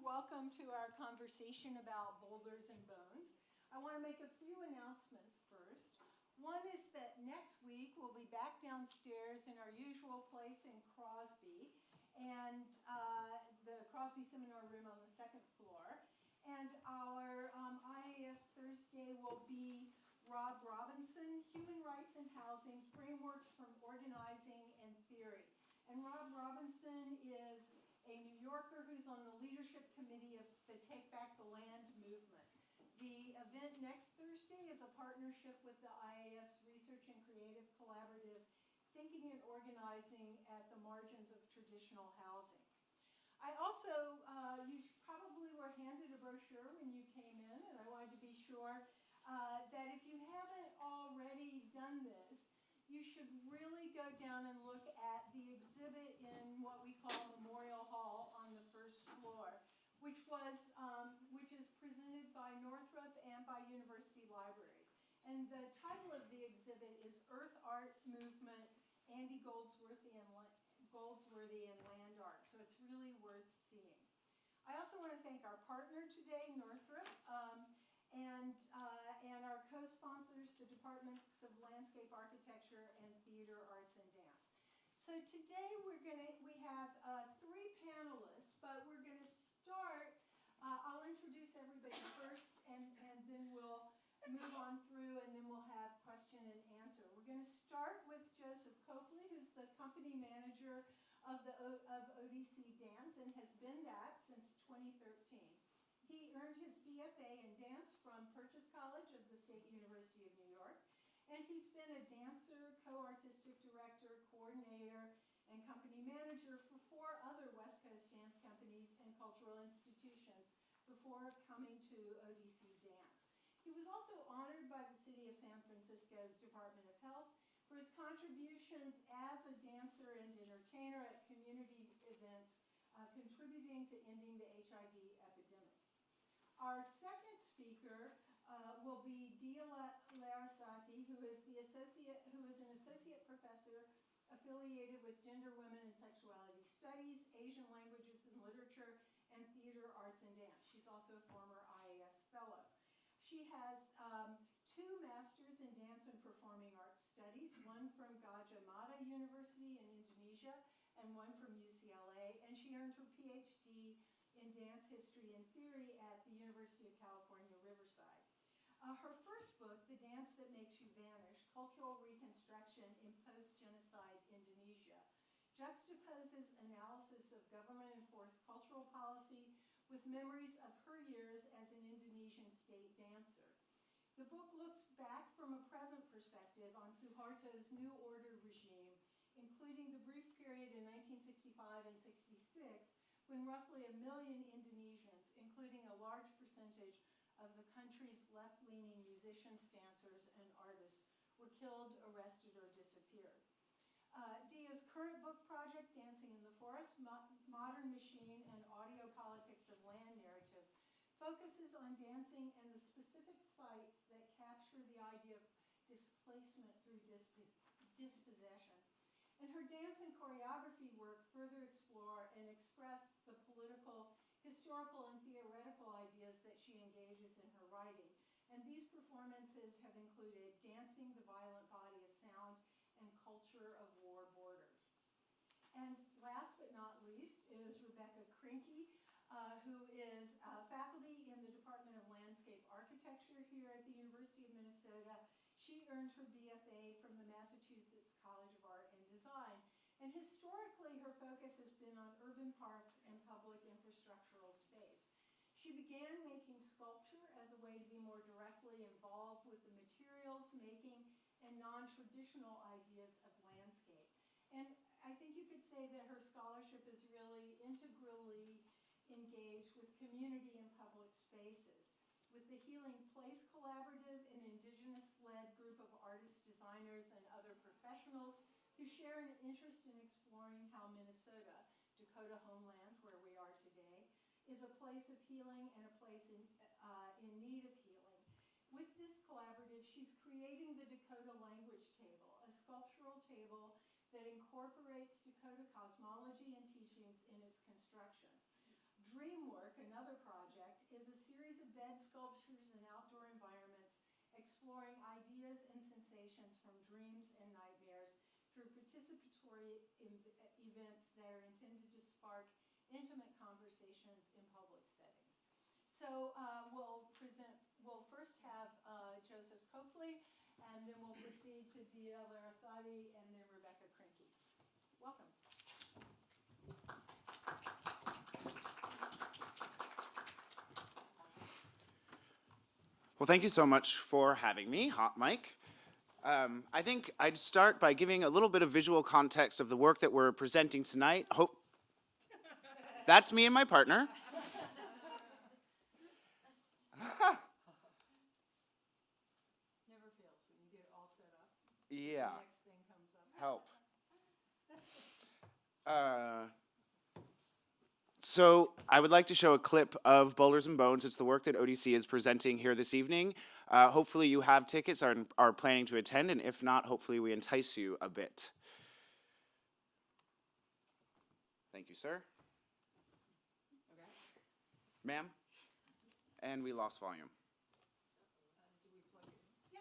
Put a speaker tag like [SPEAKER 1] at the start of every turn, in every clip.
[SPEAKER 1] Welcome to our conversation about boulders and bones. I want to make a few announcements first. One is that next week we'll be back downstairs in our usual place in Crosby, and the Crosby Seminar Room on the second floor. And our IAS Thursday will be Rob Robinson, Human Rights and Housing, Frameworks from Organizing and Theory. And Rob Robinson is a New Yorker who's on the leadership committee of the Take Back the Land movement. The event next Thursday is a partnership with the IAS Research and Creative Collaborative, Thinking and Organizing at the Margins of Traditional Housing. I also, you probably were handed a brochure when you came in, and I wanted to be sure that if you haven't already done this, you should really go down and look at the exhibit in what we call Memorial Hall on the first floor, which is presented by Northrop and by University Libraries. And the title of the exhibit is Earth Art Movement, Andy Goldsworthy and Land Art. So it's really worth seeing. I also want to thank our partner today, Northrop, and our co-sponsors, the Departments of Landscape Architecture and Theater, Arts, and Dance. So today we have three panelists, but we're going to start, I'll introduce everybody first, and then we'll move on through, and then we'll have question and answer. We're going to start with Joseph Copley, who's the company manager of ODC Dance, and has been that since 2013. He earned his BFA in dance from Purchase College of the State University of New York, and he's been a dancer, co-artistic director, coordinator, and company manager for 4 other West Coast dance companies and cultural institutions before coming to ODC Dance. He was also honored by the City of San Francisco's Department of Health for his contributions as a dancer and entertainer at community events, contributing to ending the HIV epidemic. Our second speaker will be Diyah Larasati, who is an associate professor affiliated with Gender, Women, and Sexuality Studies, Asian Languages and Literature, and Theater, Arts, and Dance. She's also a former IAS fellow. She has 2 masters in dance and performing arts studies, one from Gajah Mada University in Indonesia and one from UCLA, and she earned her PhD in dance history and theory at the University of California, Riverside. Her first book, The Dance That Makes You Vanish, Cultural Reconstruction in Post-Genocide Indonesia, juxtaposes analysis of government-enforced cultural policy with memories of her years as an Indonesian state dancer. The book looks back from a present perspective on Suharto's New Order regime, including the brief period in 1965 and 66, when roughly 1 million Indonesians, including a large percentage of the country's left-leaning musicians, dancers, and artists, were killed, arrested, or disappeared. Diyah's current book project, Dancing in the Forest, Modern Machine and Audio Politics of Land Narrative, focuses on dancing and the specific sites that capture the idea of displacement through dispossession. And her dance and choreography work further explore and express the political, historical, and theoretical ideas that she engages in her writing. And these performances have included Dancing the Violent Body of Sound and Culture of War Borders. And last but not least is Rebecca Krinke, who is faculty in the Department of Landscape Architecture here at the University of Minnesota. She earned her BFA from the Massachusetts College of Art and Design. And historically, her focus has been on urban parks and public infrastructural space. She began making sculpture as a way to be more directly involved with the materials, making, and non-traditional ideas of landscape. And I think you could say that her scholarship is really integrally engaged with community and public spaces, with the Healing Place Collaborative, an indigenous-led group of artists, designers, and other professionals who share an interest in exploring how Minnesota, Dakota homeland, where we are today, is a place of healing and a place in need of healing. With this collaborative, she's creating the Dakota Language Table, a sculptural table that incorporates Dakota cosmology and teachings in its construction. Dreamwork, another project, is a series of bed sculptures in outdoor environments, exploring ideas and sensations from dreams and nightmares through participatory events that are intended to spark intimate conversations in public settings. So we'll first have Joseph Copley, and then we'll proceed to Diyah Larasati, and then Rebecca Krinke. Welcome.
[SPEAKER 2] Well, thank you so much for having me, Hot Mike. I think I'd start by giving a little bit of visual context of the work that we're presenting tonight. That's me and my partner.
[SPEAKER 1] Never fails when you get it all set up.
[SPEAKER 2] Yeah.
[SPEAKER 1] The next thing comes up.
[SPEAKER 2] Help. So I would like to show a clip of Boulders and Bones. It's the work that ODC is presenting here this evening. Hopefully you have tickets, are planning to attend, and if not, hopefully we entice you a bit. Thank you, sir.
[SPEAKER 1] Okay.
[SPEAKER 2] Ma'am? And we lost volume.
[SPEAKER 1] Do we plug it in? Yeah.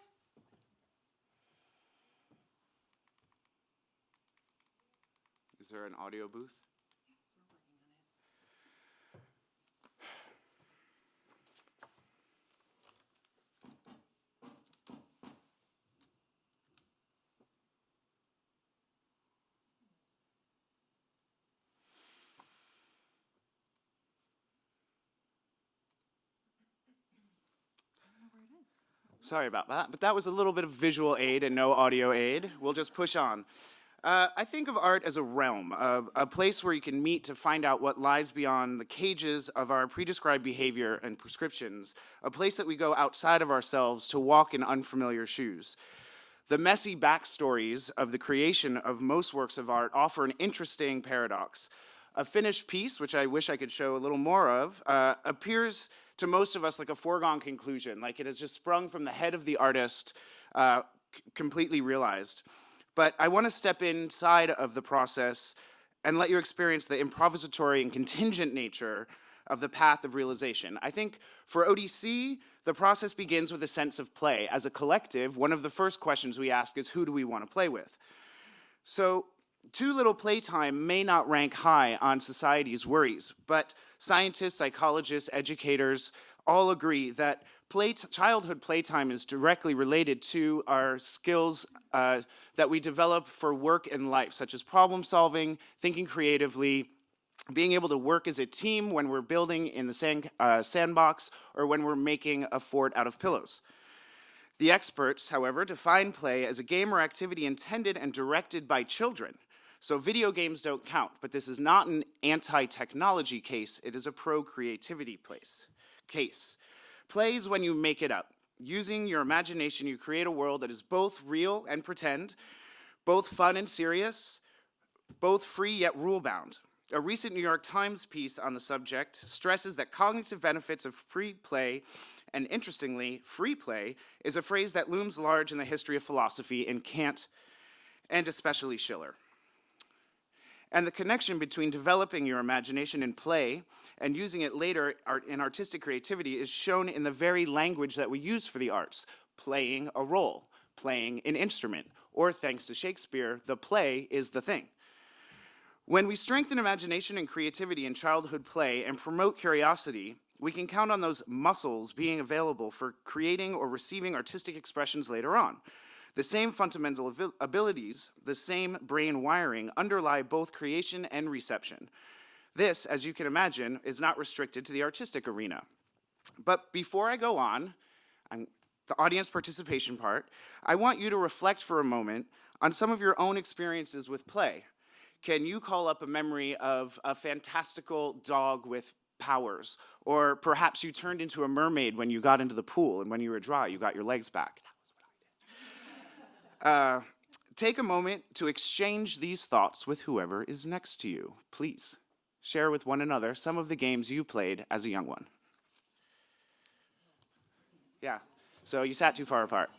[SPEAKER 2] Is there an audio booth? Sorry about that, but that was a little bit of visual aid and no audio aid. We'll just push on. I think of art as a realm, a place where you can meet to find out what lies beyond the cages of our pre-described behavior and prescriptions, a place that we go outside of ourselves to walk in unfamiliar shoes. The messy backstories of the creation of most works of art offer an interesting paradox. A finished piece, which I wish I could show a little more of, appears to most of us like a foregone conclusion, like it has just sprung from the head of the artist, completely realized. But I want to step inside of the process and let you experience the improvisatory and contingent nature of the path of realization. I think for ODC, the process begins with a sense of play. As a collective, one of the first questions we ask is, who do we want to play with? So too little playtime may not rank high on society's worries, but scientists, psychologists, educators all agree that childhood playtime is directly related to our skills that we develop for work in life, such as problem solving, thinking creatively, being able to work as a team when we're building in the sandbox, or when we're making a fort out of pillows. The experts, however, define play as a game or activity intended and directed by children. So video games don't count, but this is not an anti-technology case, it is a pro-creativity case. Play is when you make it up. Using your imagination, you create a world that is both real and pretend, both fun and serious, both free yet rule-bound. A recent New York Times piece on the subject stresses that cognitive benefits of free play, and interestingly, free play, is a phrase that looms large in the history of philosophy in Kant and especially Schiller. And the connection between developing your imagination in play and using it later in artistic creativity is shown in the very language that we use for the arts, playing a role, playing an instrument, or thanks to Shakespeare, the play is the thing. When we strengthen imagination and creativity in childhood play and promote curiosity, we can count on those muscles being available for creating or receiving artistic expressions later on. The same fundamental abilities, the same brain wiring, underlie both creation and reception. This, as you can imagine, is not restricted to the artistic arena. But before I go on, the audience participation part, I want you to reflect for a moment on some of your own experiences with play. Can you call up a memory of a fantastical dog with powers? Or perhaps you turned into a mermaid when you got into the pool, and when you were dry, you got your legs back. Take a moment to exchange these thoughts with whoever is next to you. Please share with one another some of the games you played as a young one. Yeah, so you sat too far apart.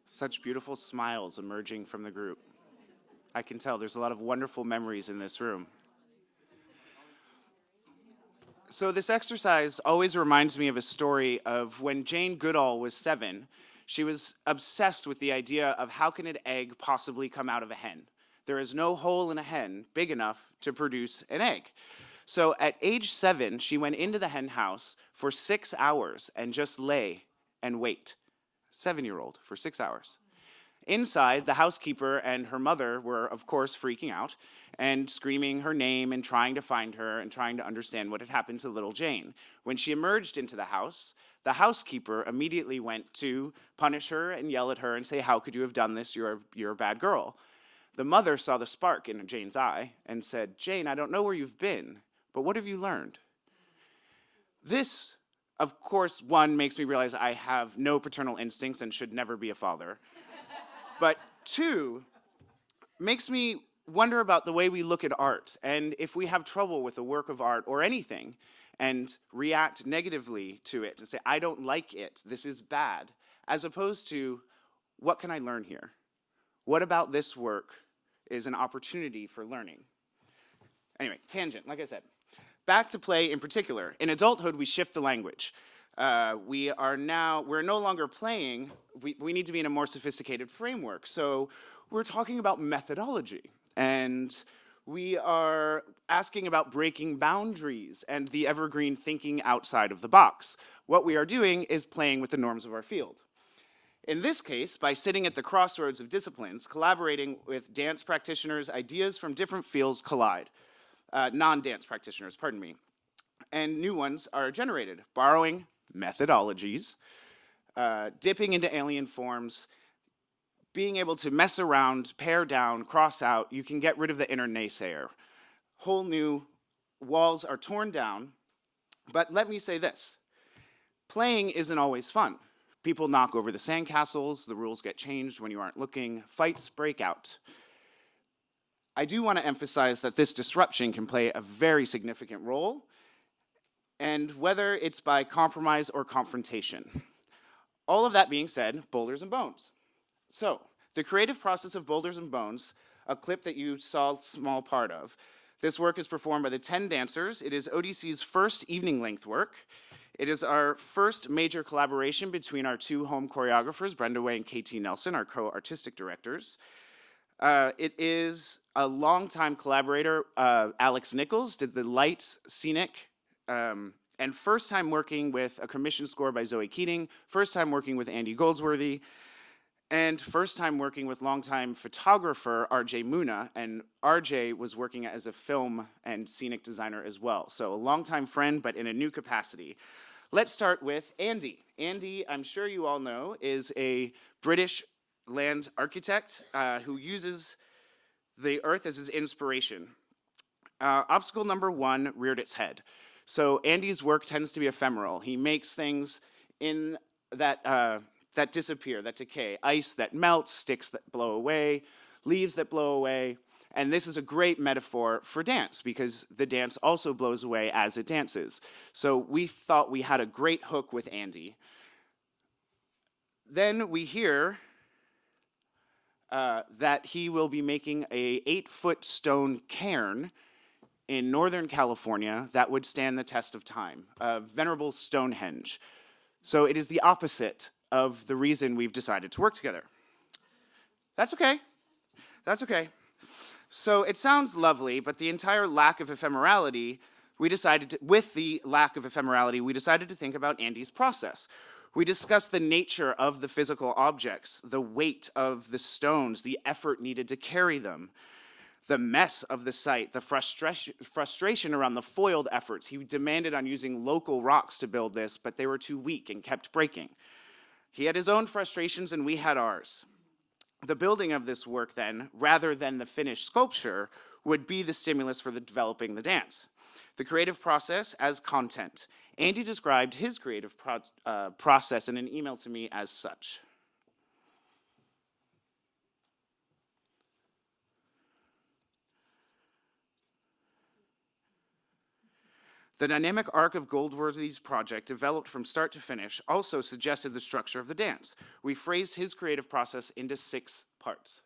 [SPEAKER 2] Such beautiful smiles emerging from the group. I can tell there's a lot of wonderful memories in this room. So this exercise always reminds me of a story of when Jane Goodall was 7. She was obsessed with the idea of how can an egg possibly come out of a hen. There is no hole in a hen big enough to produce an egg. So at age 7, she went into the hen house for 6 hours and just lay and wait. 7-year-old for 6 hours. Inside, the housekeeper and her mother were, of course, freaking out and screaming her name and trying to find her and trying to understand what had happened to little Jane. When she emerged into the housekeeper immediately went to punish her and yell at her and say, "How could you have done this? You're a bad girl." The mother saw the spark in Jane's eye and said, "Jane, I don't know where you've been, but what have you learned?" This, of course, one, makes me realize I have no paternal instincts and should never be a father. But 2, makes me wonder about the way we look at art, and if we have trouble with a work of art or anything, and react negatively to it and say, "I don't like it, this is bad," as opposed to, "What can I learn here? What about this work is an opportunity for learning?" Anyway, tangent, like I said. Back to play in particular. In adulthood, we shift the language. We're no longer playing, we need to be in a more sophisticated framework. So we're talking about methodology, and we are asking about breaking boundaries and the evergreen thinking outside of the box. What we are doing is playing with the norms of our field. In this case, by sitting at the crossroads of disciplines, collaborating with dance practitioners, ideas from different fields collide. Non-dance practitioners, pardon me. And new ones are generated, borrowing methodologies, dipping into alien forms, being able to mess around, pare down, cross out. You can get rid of the inner naysayer. Whole new walls are torn down. But let me say this. Playing isn't always fun. People knock over the sandcastles, the rules get changed when you aren't looking, fights break out. I do want to emphasize that this disruption can play a very significant role, and whether it's by compromise or confrontation. All of that being said, boulders and bones. So, the creative process of boulders and bones, a clip that you saw a small part of. This work is performed by the 10 dancers. It is ODC's first evening-length work. It is our first major collaboration between our 2 home choreographers, Brenda Way and KT Nelson, our co-artistic directors. It is a longtime collaborator, Alex Nichols, did the lights, scenic, and first time working with a commission score by Zoe Keating, first time working with Andy Goldsworthy, and first time working with longtime photographer RJ Muna, and RJ was working as a film and scenic designer as well. So a longtime friend, but in a new capacity. Let's start with Andy. Andy, I'm sure you all know, is a British land architect who uses the earth as his inspiration. Obstacle number 1 reared its head. So Andy's work tends to be ephemeral. He makes things in that disappear, that decay, ice that melts, sticks that blow away, leaves that blow away. And this is a great metaphor for dance because the dance also blows away as it dances. So we thought we had a great hook with Andy. Then we hear that he will be making a 8-foot stone cairn in Northern California that would stand the test of time, a venerable Stonehenge. So it is the opposite of the reason we've decided to work together. That's okay. That's okay. So it sounds lovely, but the entire lack of ephemerality, we decided to think about Andy's process. We discussed the nature of the physical objects, the weight of the stones, the effort needed to carry them, the mess of the site, the frustration around the foiled efforts. He demanded on using local rocks to build this, but they were too weak and kept breaking. He had his own frustrations and we had ours. The building of this work then, rather than the finished sculpture, would be the stimulus for developing the dance. The creative process as content. Andy described his creative process in an email to me as such. The dynamic arc of Goldsworthy's project, developed from start to finish, also suggested the structure of the dance. We phrased his creative process into 6 parts.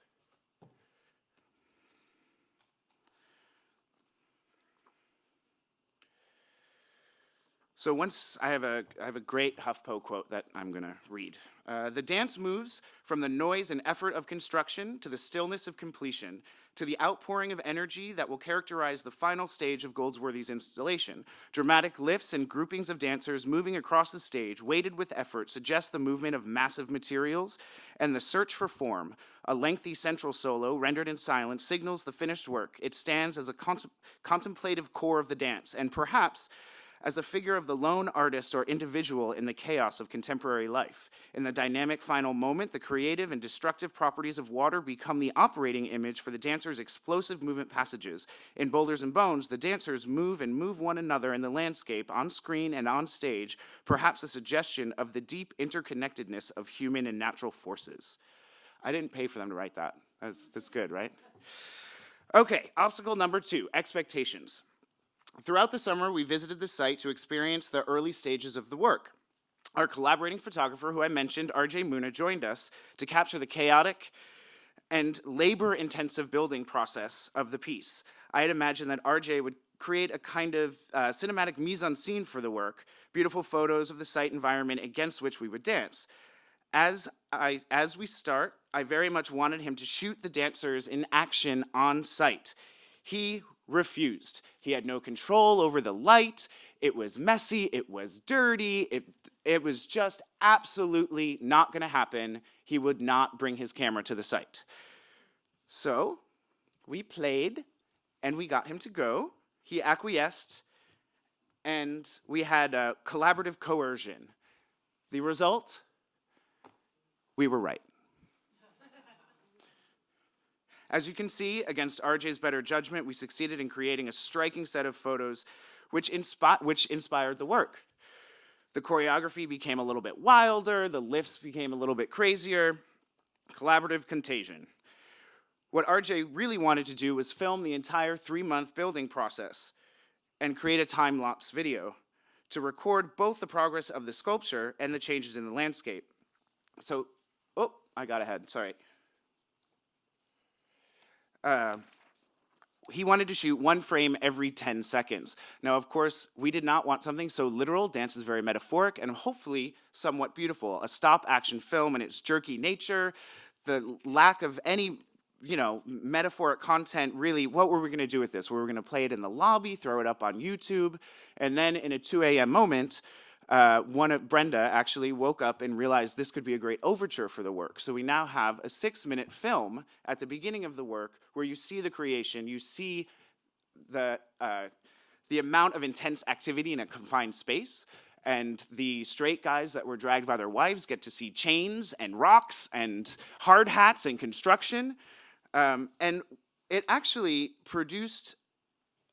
[SPEAKER 2] So once I have a great HuffPo quote that I'm going to read. The dance moves from the noise and effort of construction to the stillness of completion, to the outpouring of energy that will characterize the final stage of Goldsworthy's installation. Dramatic lifts and groupings of dancers moving across the stage, weighted with effort, suggest the movement of massive materials and the search for form. A lengthy central solo, rendered in silence, signals the finished work. It stands as a contemplative core of the dance, and perhaps as a figure of the lone artist or individual in the chaos of contemporary life. In the dynamic final moment, the creative and destructive properties of water become the operating image for the dancer's explosive movement passages. In Boulders and Bones, the dancers move and move one another in the landscape, on screen and on stage, perhaps a suggestion of the deep interconnectedness of human and natural forces. I didn't pay for them to write that. That's good, right? Okay, obstacle number 2, expectations. Throughout the summer, we visited the site to experience the early stages of the work. Our collaborating photographer, who I mentioned, RJ Muna, joined us to capture the chaotic and labor-intensive building process of the piece. I had imagined that RJ would create a kind of cinematic mise-en-scene for the work, beautiful photos of the site environment against which we would dance. As we start, I very much wanted him to shoot the dancers in action on site. He refused. He had no control over the light. It was messy. It was dirty. It was just absolutely not going to happen. He would not bring his camera to the site. So we played, and we got him to go. He acquiesced, and we had a collaborative coercion. The result? We were right. As you can see, against RJ's better judgment, we succeeded in creating a striking set of photos which inspired the work. The choreography became a little bit wilder, the lifts became a little bit crazier, collaborative contagion. What RJ really wanted to do was film the entire 3-month building process and create a time-lapse video to record both the progress of the sculpture and the changes in the landscape. So, I got ahead, sorry. He wanted to shoot 1 frame every 10 seconds. Now, of course, we did not want something so literal. Dance is very metaphoric and hopefully somewhat beautiful. A stop-action film in its jerky nature, the lack of any, metaphoric content, really, what were we going to do with this? We were going to play it in the lobby, throw it up on YouTube, and then in a 2 a.m. moment, Brenda actually woke up and realized this could be a great overture for the work. So we now have a 6-minute film at the beginning of the work where you see the creation, you see the amount of intense activity in a confined space, and the straight guys that were dragged by their wives get to see chains and rocks and hard hats and construction. And it actually produced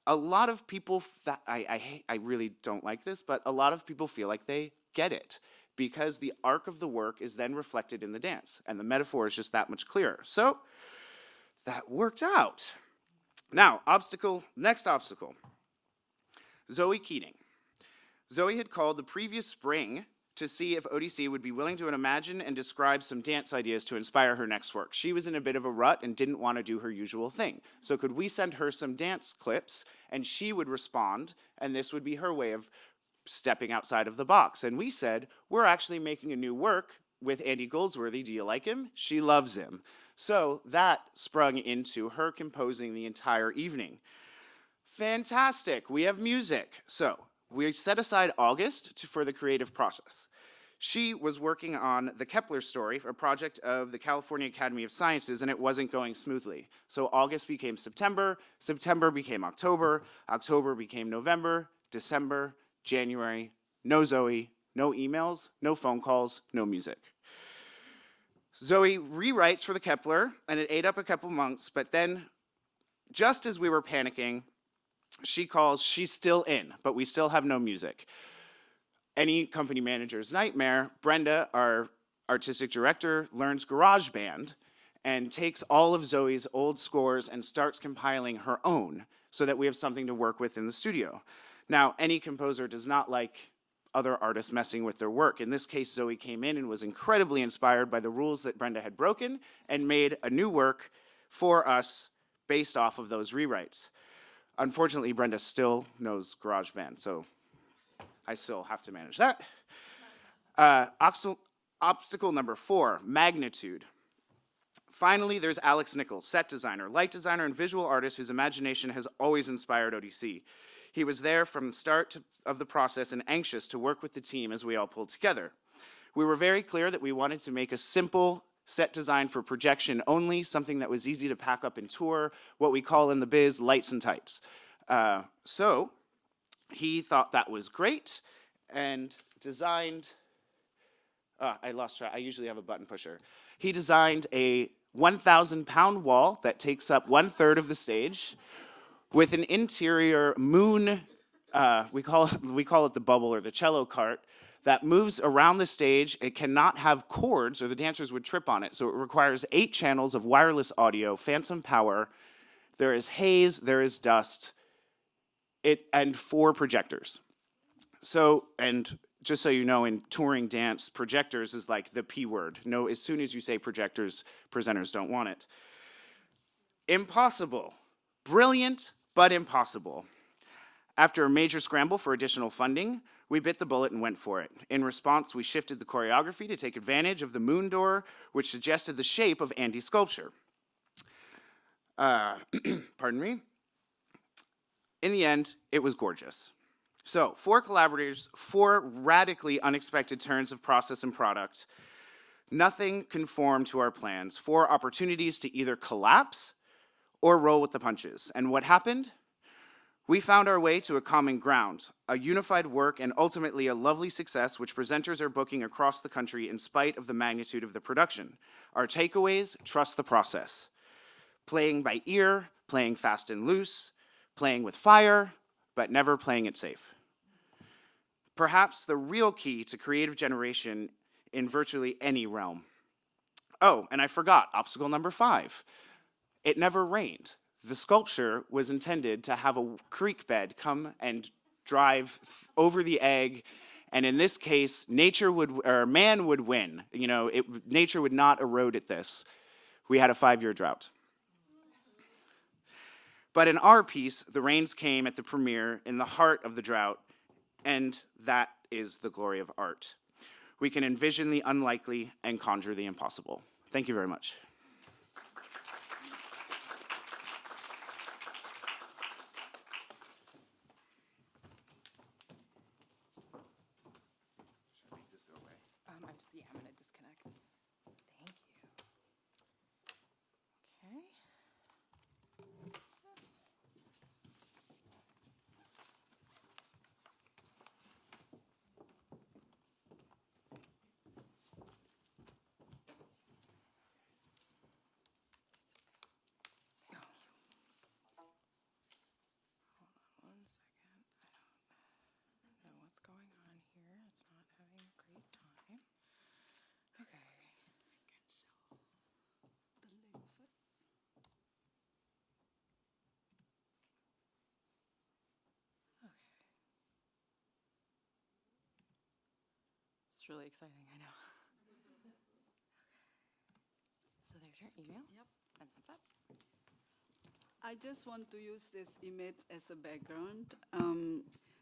[SPEAKER 2] a lot of people that I really don't like this, but a lot of people feel like they get it because the arc of the work is then reflected in the dance, and the metaphor is just that much clearer. So that worked out. Now, next obstacle. Zoe Keating. Zoe had called the previous spring to see if ODC would be willing to imagine and describe some dance ideas to inspire her next work. She was in a bit of a rut and didn't want to do her usual thing. So could we send her some dance clips and she would respond, and this would be her way of stepping outside of the box. And we said, we're actually making a new work with Andy Goldsworthy. Do you like him? She loves him. So that sprung into her composing the entire evening. Fantastic, we have music. So we set aside August for the creative process. She was working on the Kepler story, a project of the California Academy of Sciences, and it wasn't going smoothly. So August became September, September became October, October became November, December, January, no Zoe, no emails, no phone calls, no music. Zoe rewrites for the Kepler, and it ate up a couple months, but then, just as we were panicking, she calls, she's still in, but we still have no music. Any company manager's nightmare. Brenda, our artistic director, learns GarageBand and takes all of Zoe's old scores and starts compiling her own so that we have something to work with in the studio. Now, any composer does not like other artists messing with their work. In this case, Zoe came in and was incredibly inspired by the rules that Brenda had broken and made a new work for us based off of those rewrites. Unfortunately, Brenda still knows GarageBand, so I still have to manage that. Obstacle number 4, magnitude. Finally, there's Alex Nichols, set designer, light designer, and visual artist whose imagination has always inspired ODC. He was there from the start of the process and anxious to work with the team as we all pulled together. We were very clear that we wanted to make a simple set design for projection only, something that was easy to pack up and tour, what we call in the biz lights and tights. So he thought that was great and designed, I lost track, I usually have a button pusher. He designed a 1,000-pound wall that takes up 1/3 of the stage with an interior moon, we call it the bubble or the cello cart, that moves around the stage. It cannot have cords or the dancers would trip on it, so it requires 8 channels of wireless audio, phantom power. There is haze, there is dust, and 4 projectors. So, and just so you know, in touring dance, projectors is like the P word. No, as soon as you say projectors, presenters don't want it. Impossible. Brilliant, but impossible. After a major scramble for additional funding, we bit the bullet and went for it. In response, we shifted the choreography to take advantage of the moon door, which suggested the shape of Andy's sculpture. Pardon me. In the end, it was gorgeous. So, 4 collaborators, 4 radically unexpected turns of process and product. Nothing conformed to our plans. 4 opportunities to either collapse or roll with the punches. And what happened? We found our way to a common ground, a unified work, and ultimately a lovely success which presenters are booking across the country in spite of the magnitude of the production. Our takeaways: trust the process. Playing by ear, playing fast and loose, playing with fire, but never playing it safe. Perhaps the real key to creative generation in virtually any realm. Oh, and I forgot, obstacle number 5. It never rained. The sculpture was intended to have a creek bed come and drive over the egg, and in this case, man would win. You know, nature would not erode at this. We had a 5-year drought. But in our piece, the rains came at the premiere in the heart of the drought, and that is the glory of art. We can envision the unlikely and conjure the impossible. Thank you very much.
[SPEAKER 3] I'm going to disconnect. Thank you. Okay. Going on here. It's not having a great time. Okay. I can show the link first. Okay. It's really exciting, I know. So there's your email.
[SPEAKER 4] Yep.
[SPEAKER 3] And that's it.
[SPEAKER 4] I just want to use this image as a background.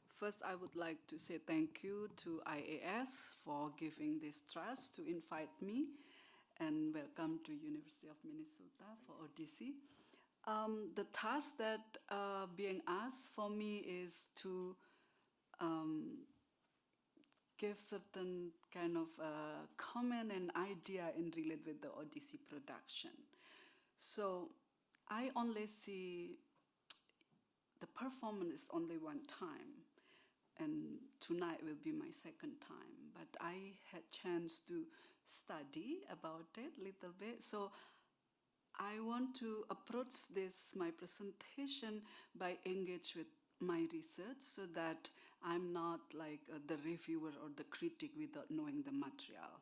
[SPEAKER 4] First, I would like to say thank you to IAS for giving this trust to invite me, and welcome to University of Minnesota for ODC. The task that being asked for me is to give certain kind of comment and idea in relate with the ODC production. So I only see the performance is only one time, and tonight will be my second time. But I had chance to study about it a little bit. So I want to approach this, my presentation, by engage with my research so that I'm not like the reviewer or the critic without knowing the material.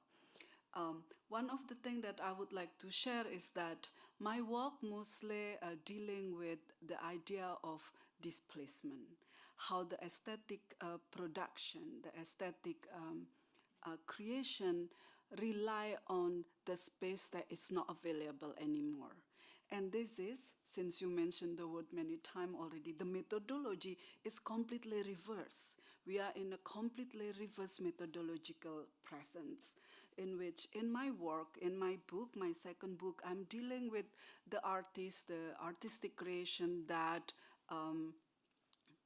[SPEAKER 4] One of the things that I would like to share is that my work mostly dealing with the idea of displacement. how the aesthetic production, the aesthetic creation rely on the space that is not available anymore. And this is, since you mentioned the word many times already, the methodology is completely reverse. We are in a completely reverse methodological presence, in which in my work, in my book, my second book, I'm dealing with the artist, the artistic creation that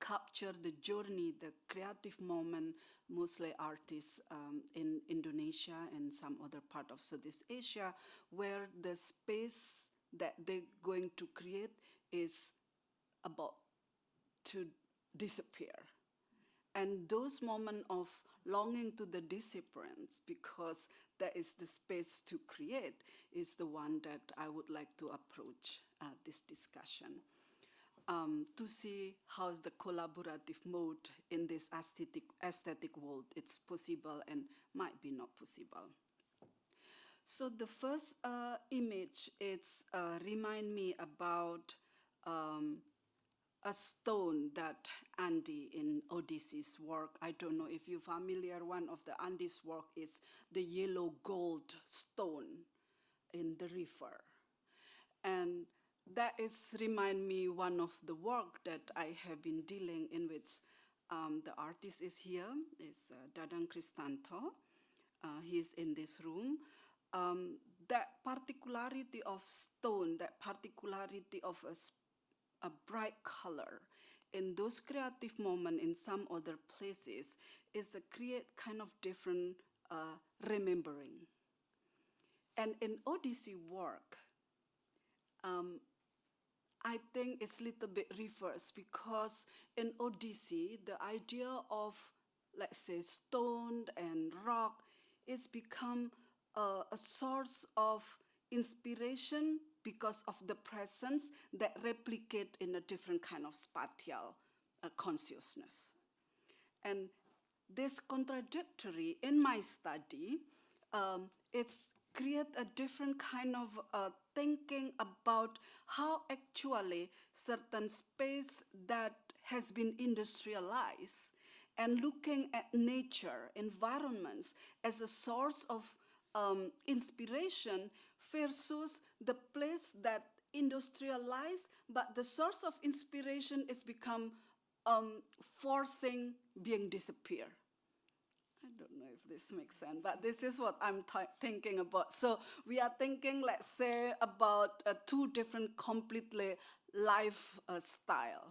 [SPEAKER 4] capture the journey, the creative moment, mostly artists in Indonesia and some other part of Southeast Asia, where the space that they're going to create is about to disappear. And those moments of longing to the disappearance, because there is the space to create, is the one that I would like to approach this discussion. To see how the collaborative mode in this aesthetic world it's possible and might be not possible. So the first image is remind me about a stone that Andy in ODC's work. I don't know if you're familiar. One of the Andy's work is the yellow gold stone in the river, and that is remind me one of the work that I have been dealing in, which the artist is here, is Dadang Kristanto. He's in this room. That particularity of stone, that particularity of a bright color in those creative moments in some other places is a create kind of different remembering. And in ODC work, I think it's a little bit reverse, because in ODC, the idea of, let's say, stone and rock is become a source of inspiration because of the presence that replicate in a different kind of spatial consciousness. And this contradictory in my study, it's create a different kind of thinking about how actually certain space that has been industrialized and looking at nature, environments as a source of inspiration versus the place that industrialized, but the source of inspiration is become forcing being disappear. I don't know if this makes sense, but this is what I'm thinking about. So we are thinking, let's say, about two different completely lifestyle.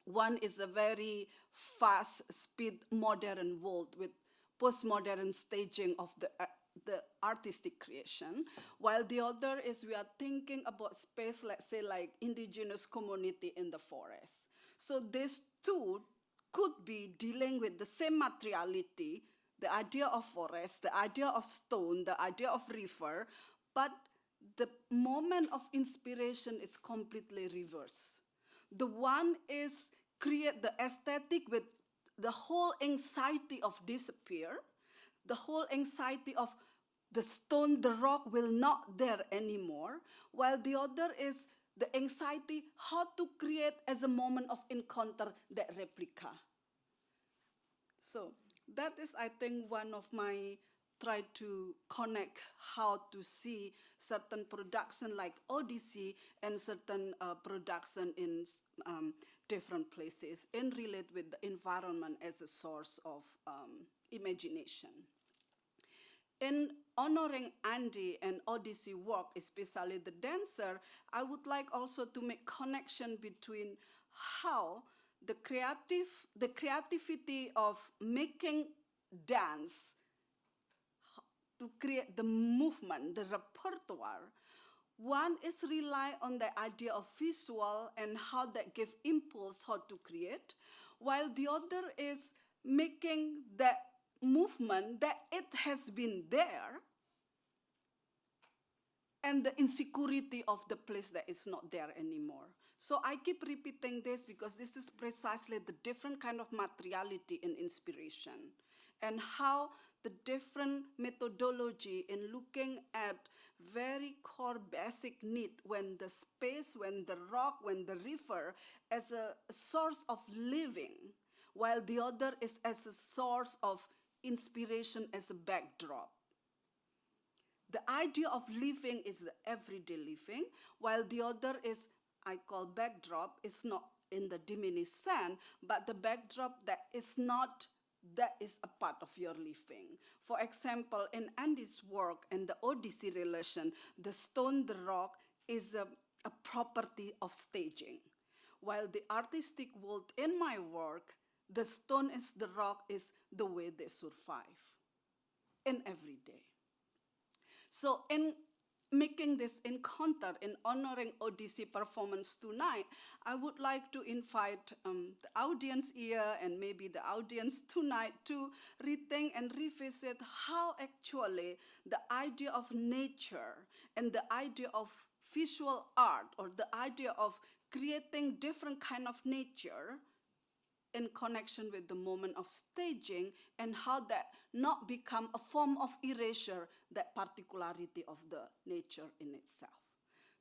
[SPEAKER 4] One is a very fast speed modern world with postmodern staging of the artistic creation, while the other is we are thinking about space, let's say, like indigenous community in the forest. So these two could be dealing with the same materiality, the idea of forest, the idea of stone, the idea of river, but the moment of inspiration is completely reversed. The one is create the aesthetic with the whole anxiety of disappear, the whole anxiety of the stone, the rock will not there anymore, while the other is the anxiety how to create as a moment of encounter that replica. So that is, I think, one of my try to connect how to see certain production like ODC and certain production in different places and relate with the environment as a source of imagination. In honoring Andy and ODC work, especially the dancer, I would like also to make connection between how the creativity of making dance to create the movement, the repertoire. One is rely on the idea of visual and how that give impulse how to create, while the other is making that movement that it has been there and the insecurity of the place that is not there anymore. So I keep repeating this because this is precisely the different kind of materiality in inspiration. and how the different methodology in looking at very core basic need when the space, when the rock, when the river as a source of living, while the other is as a source of inspiration as a backdrop. The idea of living is the everyday living, while the other is, I call backdrop, is not in the diminished sense, but the backdrop that is a part of your living. For example, in Andy's work and the ODC relation, the stone, the rock is a property of staging. While the artistic world in my work, the stone is the rock is the way they survive in every day. So in making this encounter, in honoring ODC performance tonight, I would like to invite the audience here and maybe the audience tonight to rethink and revisit how actually the idea of nature and the idea of visual art or the idea of creating different kind of nature in connection with the moment of staging and how that not become a form of erasure, that particularity of the nature in itself.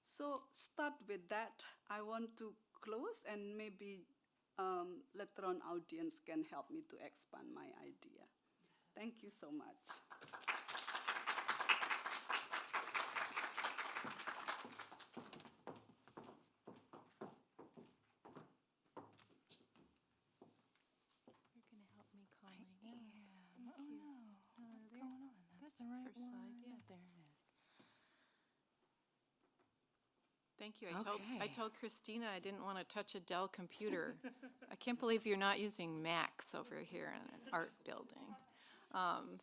[SPEAKER 4] So start with that. I want to close and maybe later on audience can help me to expand my idea. Thank you so much.
[SPEAKER 3] You're going to help me calling. Yeah. Oh, no. What's going on? That's the right
[SPEAKER 5] first
[SPEAKER 3] one.
[SPEAKER 5] slide, yeah.
[SPEAKER 3] There it is.
[SPEAKER 5] Thank you.
[SPEAKER 3] Okay.
[SPEAKER 5] I told Christina I didn't want to touch a Dell computer. I can't believe you're not using Macs over here in an art building.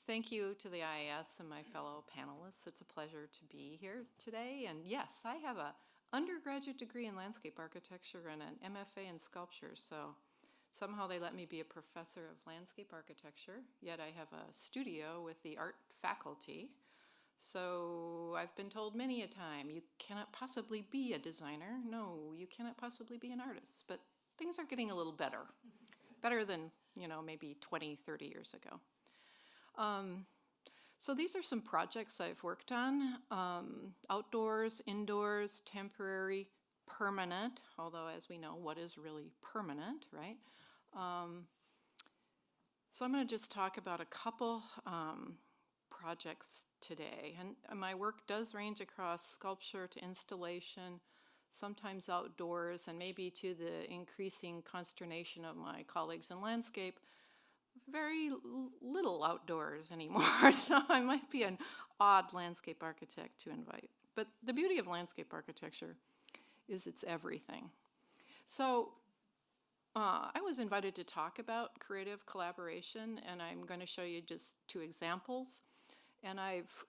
[SPEAKER 5] Thank you to the IAS and my fellow panelists. It's a pleasure to be here today. And yes, I have an undergraduate degree in landscape architecture and an MFA in sculpture. So somehow they let me be a professor of landscape architecture, yet I have a studio with the art faculty. So I've been told many a time, you cannot possibly be a designer. No, you cannot possibly be an artist. But things are getting a little better. Better than, maybe 20, 30 years ago. So these are some projects I've worked on. Outdoors, indoors, temporary, permanent, although as we know, what is really permanent, right? So I'm going to just talk about a couple projects today. And my work does range across sculpture to installation, sometimes outdoors, and maybe to the increasing consternation of my colleagues in landscape, very little outdoors anymore. So I might be an odd landscape architect to invite. But the beauty of landscape architecture is it's everything. So I was invited to talk about creative collaboration, and I'm going to show you just two examples. And I've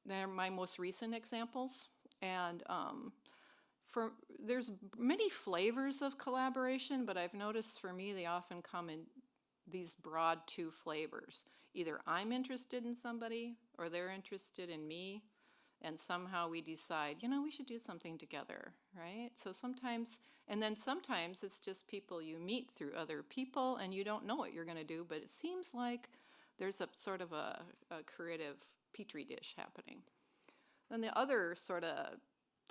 [SPEAKER 5] they're my most recent examples. And there's many flavors of collaboration, but I've noticed for me they often come in these broad two flavors. Either I'm interested in somebody or they're interested in me, and somehow we decide, we should do something together, right? So sometimes it's just people you meet through other people and you don't know what you're going to do, but it seems like there's a sort of a creative petri dish happening. Then the other sort of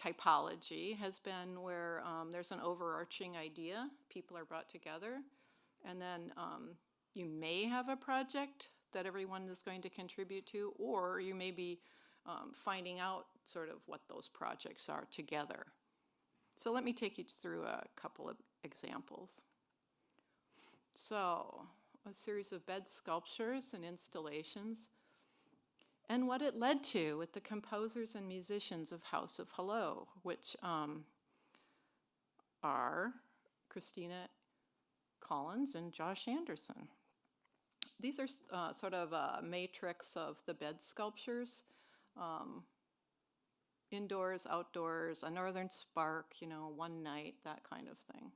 [SPEAKER 5] typology has been where there's an overarching idea, people are brought together, and then you may have a project that everyone is going to contribute to, or you may be finding out sort of what those projects are together. So let me take you through a couple of examples. So a series of bed sculptures and installations, and what it led to with the composers and musicians of House of Hello, which are Christina Collins and Josh Anderson. These are sort of a matrix of the bed sculptures, indoors, outdoors, a northern spark, one night, that kind of thing.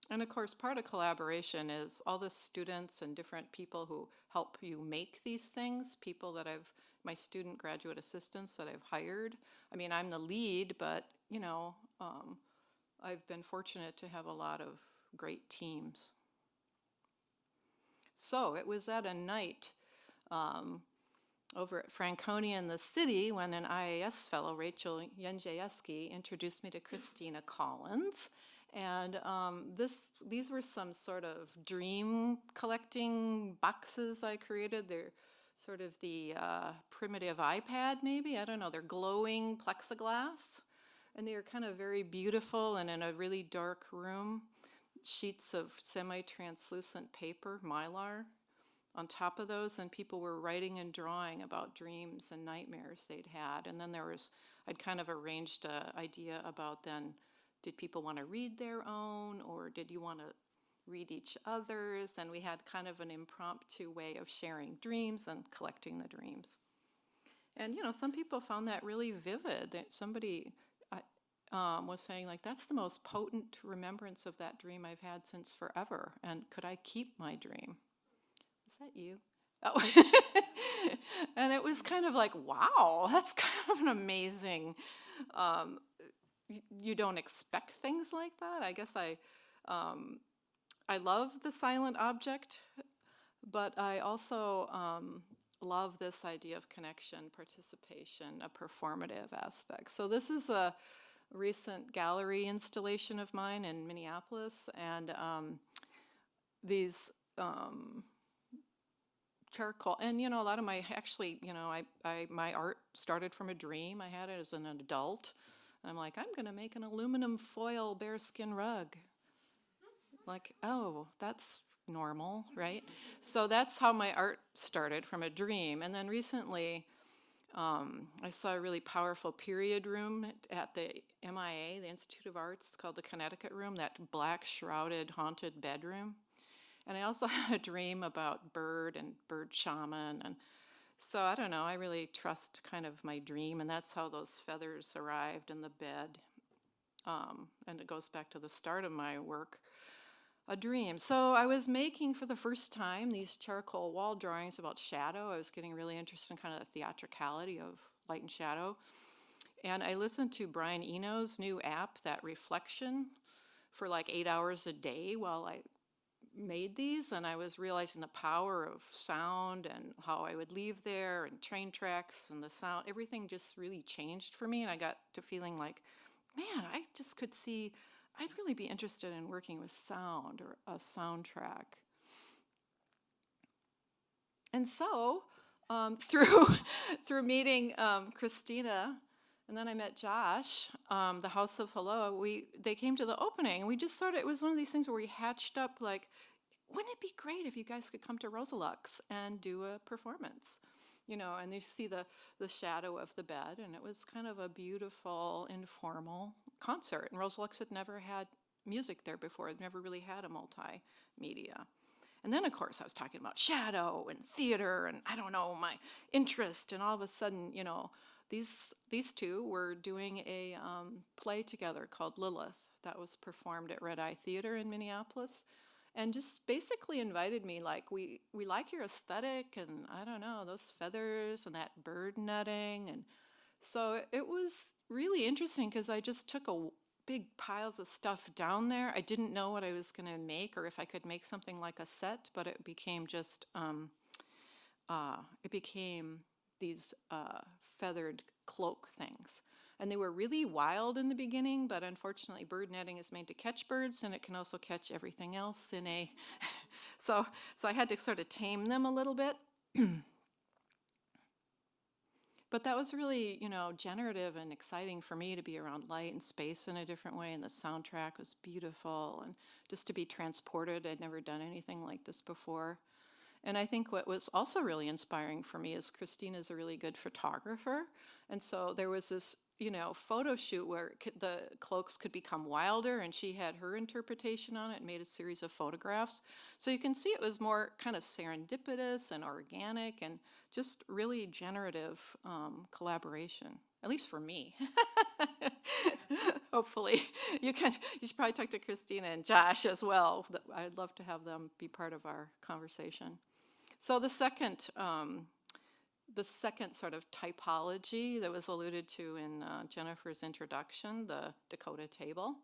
[SPEAKER 5] And of course, part of collaboration is all the students and different people who help you make these things, people that my student graduate assistants that I've hired. I mean, I'm the lead, but, I've been fortunate to have a lot of great teams. So it was at a night over at Franconia in the city when an IAS fellow, Rachel Jędrzejewski, introduced me to Christina Collins. And these were some sort of dream collecting boxes I created. They're sort of the primitive iPad, maybe. I don't know. They're glowing plexiglass. And they are kind of very beautiful and in a really dark room. Sheets of semi-translucent paper, mylar, on top of those. And people were writing and drawing about dreams and nightmares they'd had. And then I'd kind of arranged an idea about then, did people want to read their own, or did you want to read each other's? And we had kind of an impromptu way of sharing dreams and collecting the dreams. And, some people found that really vivid. Somebody was saying, like, that's the most potent remembrance of that dream I've had since forever. And could I keep my dream? Is that you? Oh. And it was kind of like, wow, that's kind of an amazing, you don't expect things like that. I guess I love the silent object, but I also love this idea of connection, participation, a performative aspect. So this is a recent gallery installation of mine in Minneapolis, and these charcoal, and a lot of my, actually, my art started from a dream I had as an adult. And I'm like, I'm gonna make an aluminum foil bearskin rug. Like, oh, that's normal, right? So that's how my art started, from a dream. And then recently, I saw a really powerful period room at the MIA, the Institute of Arts, called the Connecticut Room, that black shrouded haunted bedroom. And I also had a dream about bird and bird shaman. And so I don't know, I really trust kind of my dream, and that's how those feathers arrived in the bed. And it goes back to the start of my work, a dream. So I was making for the first time these charcoal wall drawings about shadow. I was getting really interested in kind of the theatricality of light and shadow. And I listened to Brian Eno's new app, that Reflection, for like 8 hours a day while I made these, and I was realizing the power of sound and how I would leave there, and train tracks and the sound. Everything just really changed for me, and I got to feeling like, man, I just could see I'd really be interested in working with sound or a soundtrack. And so through meeting Christina, and then I met Josh, the House of Hello. They came to the opening, and we just it was one of these things where we hatched up, like, wouldn't it be great if you guys could come to Rosalux and do a performance? And you see the shadow of the bed, and it was kind of a beautiful, informal concert. And Rosalux had never had music there before. It never really had a multimedia. And then, of course, I was talking about shadow and theater and, I don't know, my interest. And all of a sudden, these two were doing a play together called Lilith that was performed at Red Eye Theater in Minneapolis, and just basically invited me, like, we like your aesthetic, and I don't know, those feathers and that bird netting. And so it was really interesting because I just took big piles of stuff down there. I didn't know what I was going to make, or if I could make something like a set, but it became just, these feathered cloak things. And they were really wild in the beginning, but unfortunately bird netting is made to catch birds, and it can also catch everything else in a... so I had to sort of tame them a little bit. But that was really, generative and exciting for me to be around light and space in a different way, and the soundtrack was beautiful, and just to be transported. I'd never done anything like this before. And I think what was also really inspiring for me is Christina's a really good photographer. And so there was this, photo shoot where the cloaks could become wilder, and she had her interpretation on it and made a series of photographs. So you can see it was more kind of serendipitous and organic and just really generative collaboration, at least for me. Hopefully. You should probably talk to Christina and Josh as well. I'd love to have them be part of our conversation. So the second sort of typology that was alluded to in Jennifer's introduction, the Dakota table,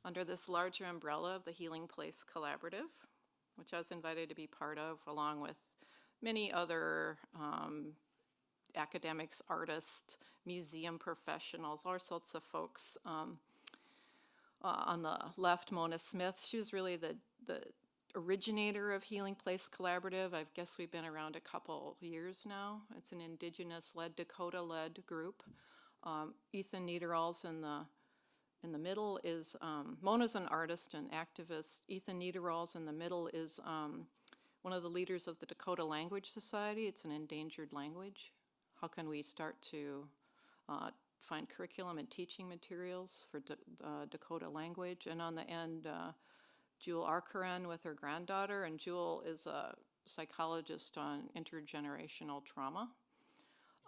[SPEAKER 5] under this larger umbrella of the Healing Place Collaborative, which I was invited to be part of, along with many other academics, artists, museum professionals, all sorts of folks. On the left, Mona Smith, she was really the originator of Healing Place Collaborative. I guess we've been around a couple years now. It's an Indigenous-led, Dakota-led group. Ethan Niederals in the middle is, Mona's an artist and activist. Ethan Niederals in the middle is one of the leaders of the Dakota Language Society. It's an endangered language. How can we start to find curriculum and teaching materials for Dakota language? And on the end, Jewel Arkaran with her granddaughter, and Jewel is a psychologist on intergenerational trauma,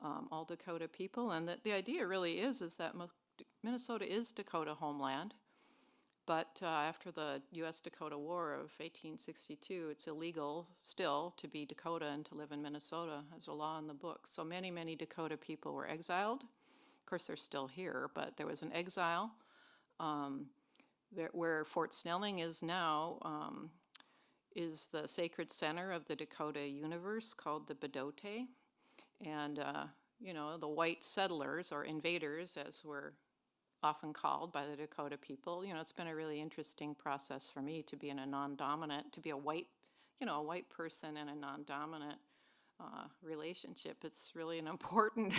[SPEAKER 5] all Dakota people. And the idea really is that Minnesota is Dakota homeland, but after the U.S.-Dakota War of 1862, it's illegal still to be Dakota and to live in Minnesota. There's a law in the book. So many, many Dakota people were exiled. Of course, they're still here, but there was an exile. Where Fort Snelling is now is the sacred center of the Dakota universe called the Bedote. And, the white settlers, or invaders, as we're often called by the Dakota people, it's been a really interesting process for me to be in a non-dominant, to be a white person in a non-dominant relationship. It's really an important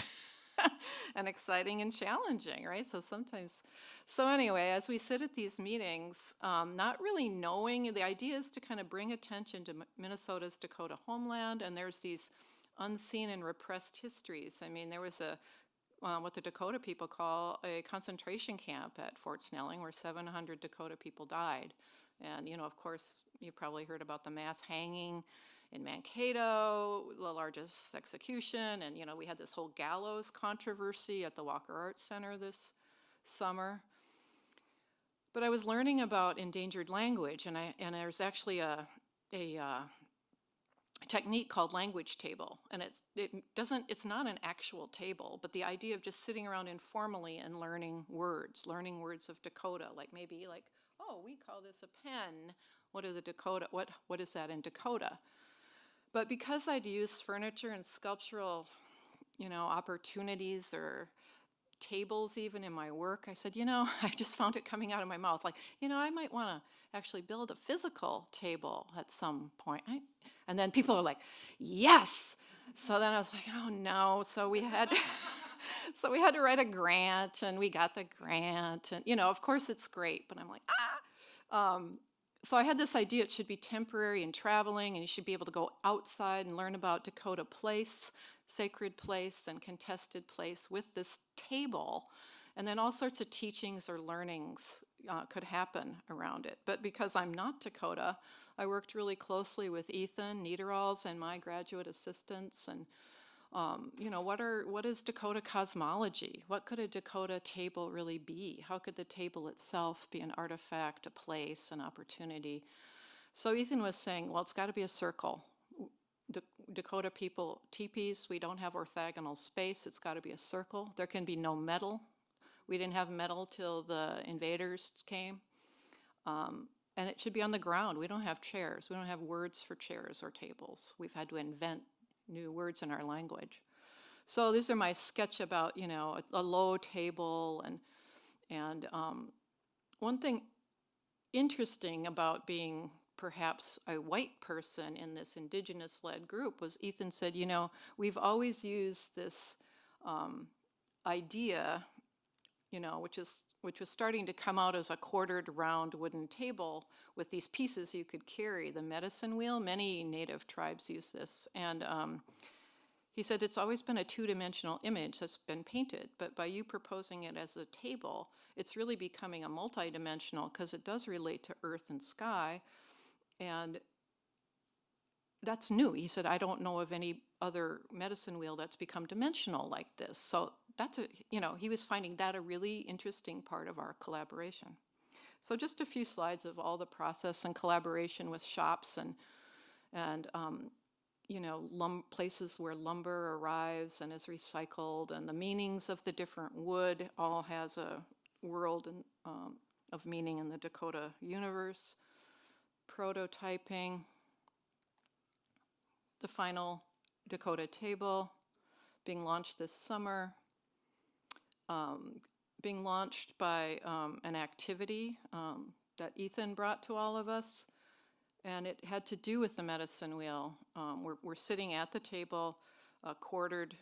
[SPEAKER 5] and exciting and challenging, right? So anyway, as we sit at these meetings, not really knowing, the idea is to kind of bring attention to Minnesota's Dakota homeland, and there's these unseen and repressed histories. I mean, there was what the Dakota people call a concentration camp at Fort Snelling where 700 Dakota people died. And, of course, you probably heard about the mass hanging in Mankato, the largest execution, and we had this whole gallows controversy at the Walker Arts Center this summer. But I was learning about endangered language, and there's actually a technique called language table, and it's not an actual table, but the idea of just sitting around informally and learning words of Dakota, oh, we call this a pen. What is that in Dakota? But because I'd used furniture and sculptural, opportunities or tables even in my work, I said, I just found it coming out of my mouth. I might want to actually build a physical table at some point. And then people are like, yes. So then I was like, oh no. So we had to write a grant, and we got the grant. And, of course it's great, but I'm like, So I had this idea it should be temporary and traveling, and you should be able to go outside and learn about Dakota place, sacred place, and contested place with this table. And then all sorts of teachings or learnings could happen around it. But because I'm not Dakota, I worked really closely with Ethan Niederals and my graduate assistants. And, what is Dakota cosmology? What could a Dakota table really be? How could the table itself be an artifact, a place, an opportunity? So Ethan was saying, well, it's got to be a circle. Dakota people, teepees, we don't have orthogonal space. It's got to be a circle. There can be no metal. We didn't have metal till the invaders came. And it should be on the ground. We don't have chairs. We don't have words for chairs or tables. We've had to invent new words in our language. So these are my sketch about, a low table. And one thing interesting about being perhaps a white person in this indigenous-led group was Ethan said, we've always used this idea, which was starting to come out as a quartered round wooden table with these pieces you could carry, the medicine wheel. Many native tribes use this. And he said it's always been a two-dimensional image that's been painted, but by you proposing it as a table, it's really becoming a multi-dimensional because it does relate to earth and sky. And that's new. He said, I don't know of any other medicine wheel that's become dimensional like this. So that's he was finding that a really interesting part of our collaboration. So just a few slides of all the process and collaboration with shops and places where lumber arrives and is recycled, and the meanings of the different wood all has a world of meaning in the Dakota universe. Prototyping, the final Dakota table being launched this summer, being launched by an activity that Ethan brought to all of us, and it had to do with the medicine wheel. We're sitting at the table, a quartered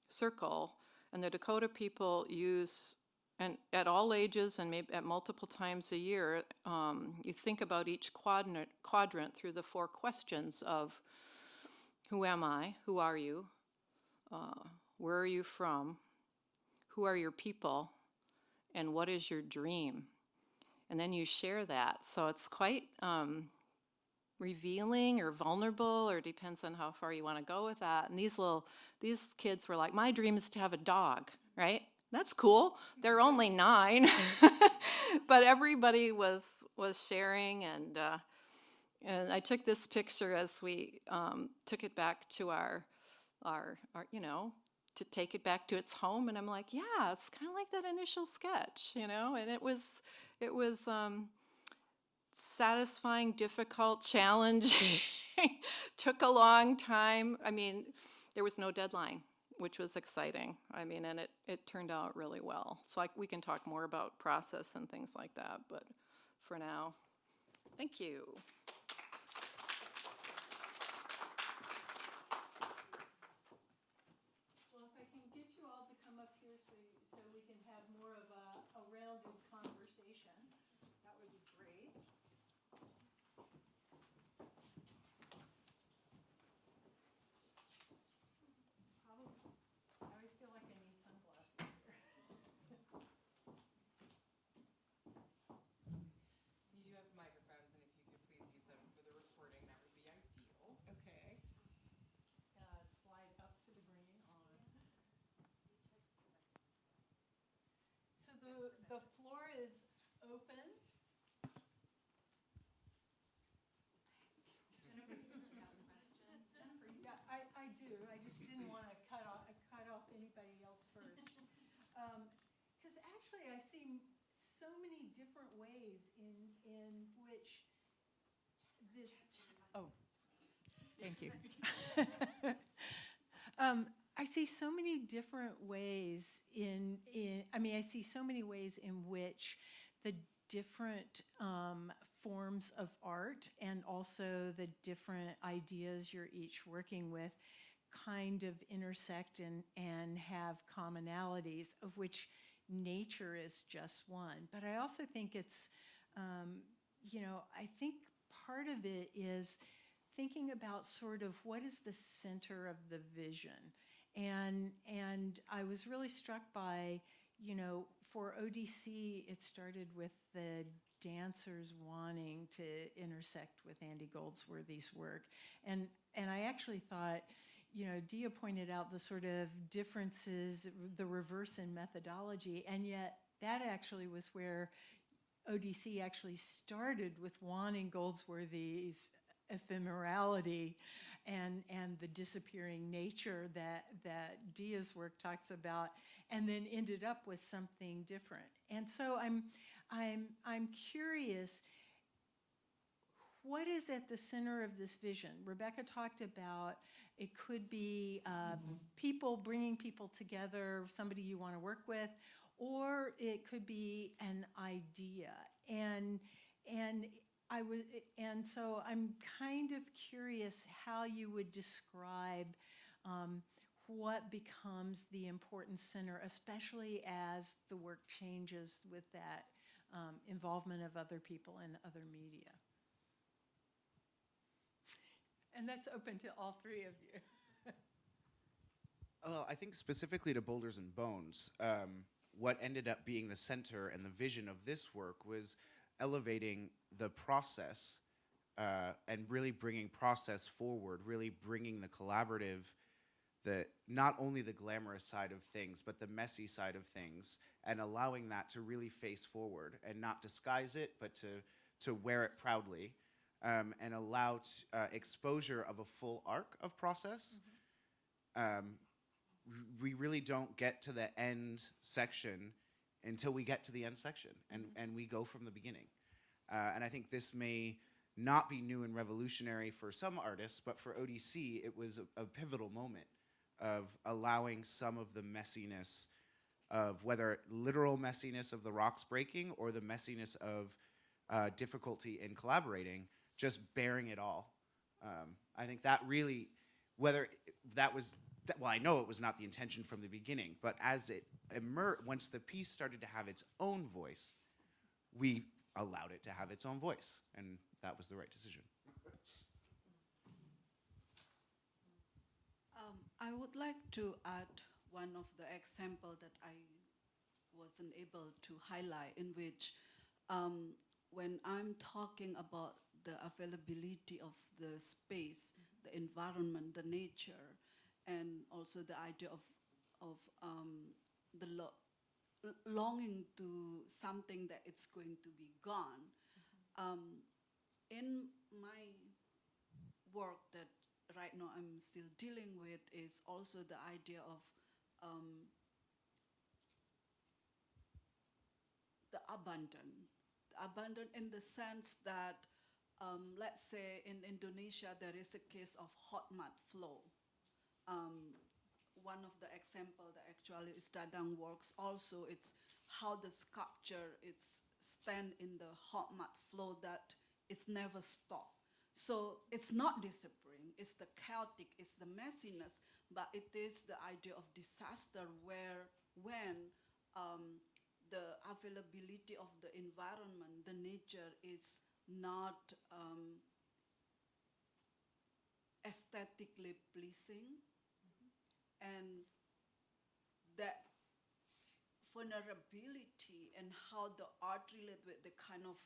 [SPEAKER 5] circle, and the Dakota people use, and at all ages and maybe at multiple times a year, you think about each quadrant through the 4 questions of who am I, who are you, where are you from, who are your people, and what is your dream? And then you share that. So it's quite revealing or vulnerable, or depends on how far you want to go with that. And these kids were like, my dream is to have a dog, right? That's cool. They're only 9, but everybody was sharing, and I took this picture as we took it back to our to take it back to its home, and I'm like, yeah, it's kind of like that initial sketch, and it was satisfying, difficult, challenging, took a long time. I mean, there was no deadline, which was exciting. I mean, and it turned out really well. So we can talk more about process and things like that, but for now, thank you.
[SPEAKER 1] Well, if I can get you all to come up here so we can have more of a rounded conversation, that would be great. I always feel like I need sunglasses here.
[SPEAKER 6] You do have microphones, and if you could please use them for the recording, that would be ideal.
[SPEAKER 1] Okay. Slide up to the green on. So the floor is open. Jennifer, you have a question? Jennifer, yeah, I do. I just didn't want to cut off anybody else first. Because actually I see so many different ways in which this. Oh, thank you. I see so many different ways I see so many ways in which the different forms of art and also the different ideas you're each working with kind of intersect and have commonalities, of which nature is just one. But I also think it's, I think part of it is thinking about sort of what is the center of the vision. And I was really struck by, for ODC, it started with the dancers wanting to intersect with Andy Goldsworthy's work. And I actually thought, Diyah pointed out the sort of differences, the reverse in methodology, and yet that actually was where ODC actually started, with wanting Goldsworthy's ephemerality and the disappearing nature that Diyah's work talks about, and then ended up with something different. And so I'm curious, what is at the center of this vision? Rebecca talked about it could be people, bringing people together, somebody you want to work with, or it could be an idea. And so I'm kind of curious how you would describe what becomes the important center, especially as the work changes with that involvement of other people and other media. And that's open to all 3 of you.
[SPEAKER 2] Well, I think specifically to Boulders and Bones, what ended up being the center and the vision of this work was elevating the process and really bringing process forward, really bringing the collaborative, not only the glamorous side of things, but the messy side of things, and allowing that to really face forward and not disguise it, but to wear it proudly, and allow exposure of a full arc of process. Mm-hmm. We really don't get to the end section until we get to the end section, and we go from the beginning. And I think this may not be new and revolutionary for some artists, but for ODC, it was a pivotal moment of allowing some of the messiness of whether literal messiness of the rocks breaking or the messiness of difficulty in collaborating, just bearing it all. I think that really, whether that was, well, I know it was not the intention from the beginning, but as it emerged, once the piece started to have its own voice, we allowed it to have its own voice, and that was the right decision.
[SPEAKER 4] I would like to add one of the example that I wasn't able to highlight, in which when I'm talking about the availability of the space, the environment, the nature, and also the idea of the longing to something that it's going to be gone. In my work that right now I'm still dealing with is also the idea of the abandon. The abandon in the sense that, let's say in Indonesia, there is a case of hot mud flow. One of the example that actually is Dadang works also, it's how the sculpture it's stand in the hot mud flow that it's never stop. So it's not disappearing, it's the chaotic, it's the messiness, but it is the idea of disaster where when the availability of the environment, the nature is not aesthetically pleasing, and that vulnerability and how the art relate with the kind of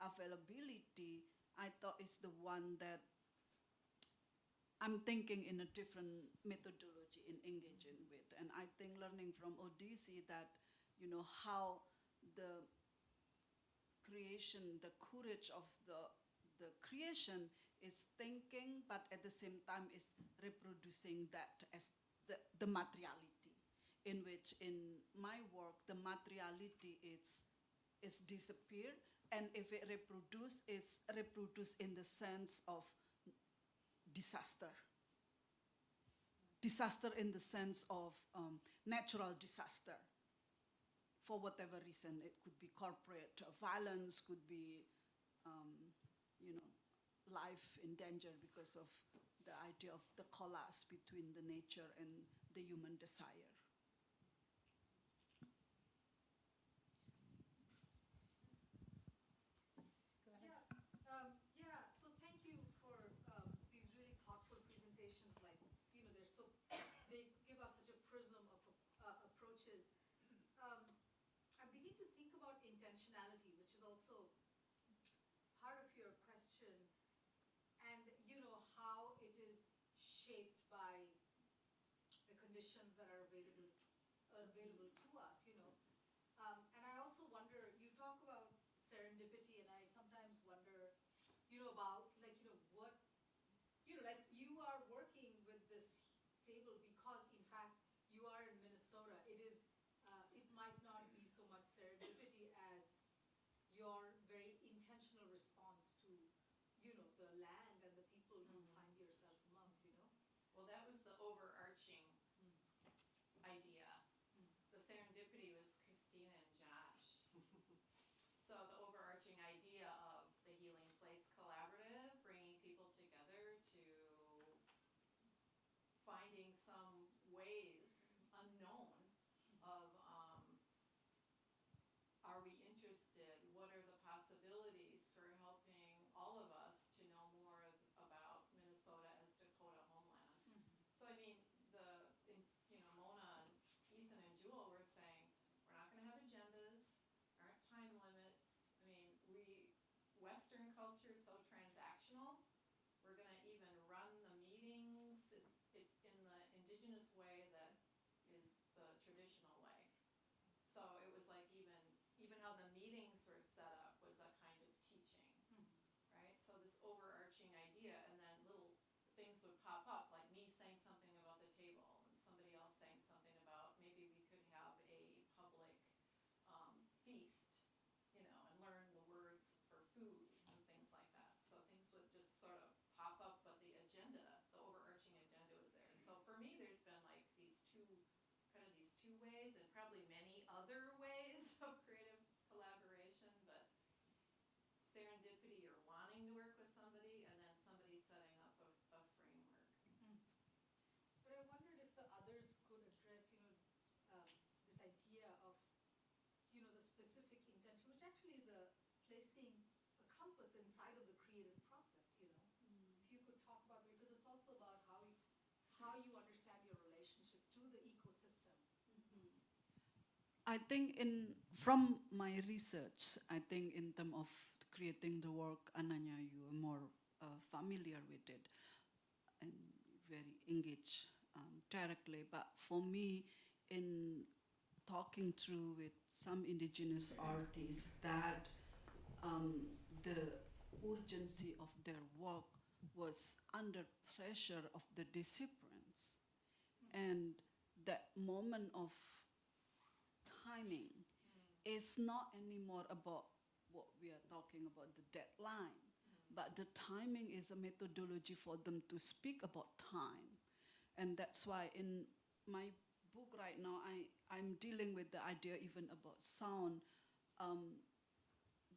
[SPEAKER 4] availability, I thought is the one that I'm thinking in a different methodology in engaging with. And I think learning from ODC that, you know, how the creation, the courage of the creation is thinking, but at the same time is reproducing that as the materiality, in which in my work, the materiality is disappear, and if it reproduce, is reproduce in the sense of disaster. Disaster in the sense of natural disaster. For whatever reason, it could be corporate violence, could be, you know, life in danger because of the idea of the collapse between the nature and the human desire.
[SPEAKER 7] So thank you for these really thoughtful presentations. Like, you know, they give us such a prism of approaches. I begin to think about intentionality, which is also part of your question, and you know how it is shaped by the conditions that are available to us. You know, and I also wonder. You talk about serendipity, and I sometimes wonder, you know, about like, you know, what, you know, like you are working with this table because in fact you are in Minnesota. It might not be so much serendipity as your very intentional response to, you know, the land and the people you find yourself amongst, you know.
[SPEAKER 5] Well, that was the overarching idea. The serendipity was Christina and Josh. So the overarching idea of the Healing Place Collaborative, bringing people together to finding some ways unknown of, are we interested? What are the possibilities for helping all of us to know more about Minnesota as Dakota homeland? So I mean, you know, Mona and Ethan and Jewel were saying, we're not going to have agendas, there aren't time limits. I mean, Western culture is so transactional. We're going to even run the meetings. It's in the indigenous way that is the traditional way. So it was like even how the meetings were set up was a kind of teaching, right? So this overarching idea, and then little things would pop up, like me saying something about the table, and somebody else saying something about maybe we could have a public feast, you know, and learn the words for food and things like serendipity or wanting to work with somebody, and then somebody setting up a framework.
[SPEAKER 7] But I wondered if the others could address, this idea of, the specific intention, which actually is placing a compass inside of the creative process. If you could talk about, because it's also about how you understand your relationship to the ecosystem.
[SPEAKER 4] I think from my research, I think in terms of creating the work, Ananya, you are more familiar with it and very engaged directly. But for me, in talking through with some indigenous artists, that the urgency of their work was under pressure of the disciplines, and that moment of timing is not anymore about what we are talking about, the deadline, but the timing is a methodology for them to speak about time. And that's why in my book right now, I'm dealing with the idea even about sound.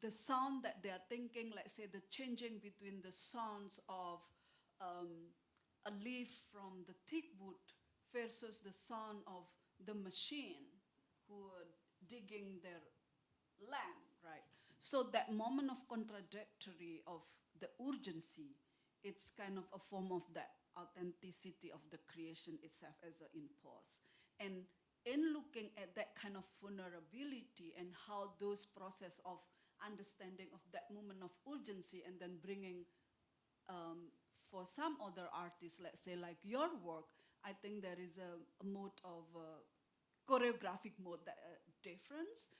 [SPEAKER 4] The sound that they are thinking, let's say the changing between the sounds of a leaf from the thick wood versus the sound of the machine who are digging their land, right? So that moment of contradictory of the urgency, it's kind of a form of that authenticity of the creation itself as an impulse. And in looking at that kind of vulnerability and how those process of understanding of that moment of urgency and then bringing, for some other artists, let's say like your work, I think there is a mode of choreographic mode that difference,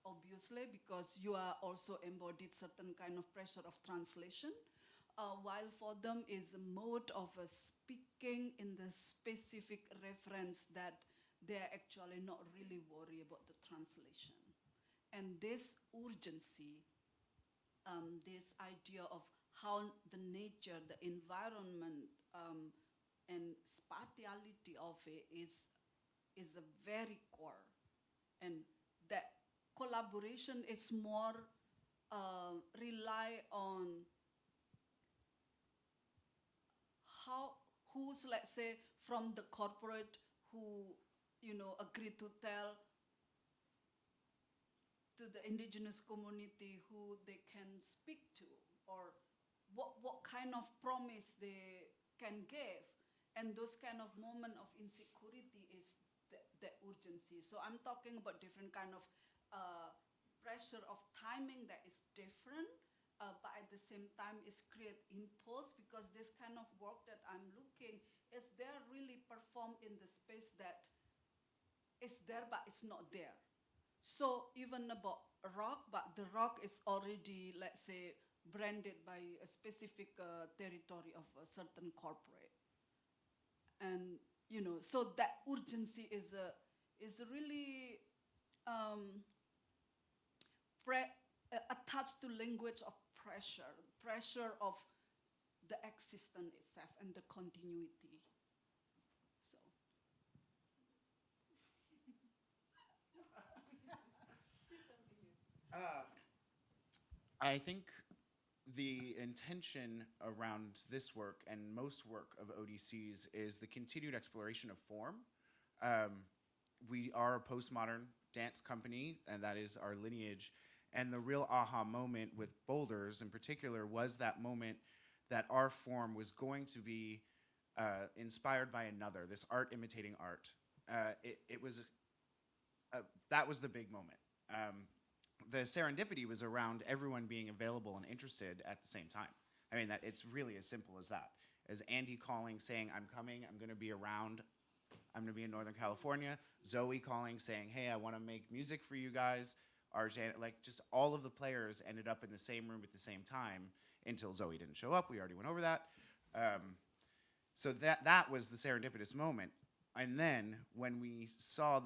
[SPEAKER 4] obviously, because you are also embodied certain kind of pressure of translation, while for them is a mode of speaking in the specific reference that they're actually not really worried about the translation. And this urgency, this idea of how the nature, the environment, and spatiality of it is a very core. And that collaboration is more rely on who's, let's say, from the corporate who, agree to tell to the indigenous community who they can speak to, or what kind of promise they can give. And those kind of moment of insecurity is the urgency. So I'm talking about different kind of pressure of timing that is different, but at the same time is create impulse, because this kind of work that I'm looking is there really performed in the space that is there but it's not there. So even about rock, but the rock is already, let's say, branded by a specific territory of a certain corporate. And, so that urgency is really attached to language of pressure of the existence itself and the continuity. So.
[SPEAKER 2] I think the intention around this work and most work of ODCs is the continued exploration of form. We are a postmodern dance company, and that is our lineage. And the real aha moment with boulders in particular was that moment that our form was going to be inspired by another, this art imitating art. That was the big moment. The serendipity was around everyone being available and interested at the same time. I mean, it's really as simple as that. As Andy calling, saying, I'm coming, I'm gonna be around, I'm gonna be in Northern California. Zoe calling, saying, hey, I wanna make music for you guys. RJ, just all of the players ended up in the same room at the same time until Zoe didn't show up. We already went over that. So that was the serendipitous moment. And then when we saw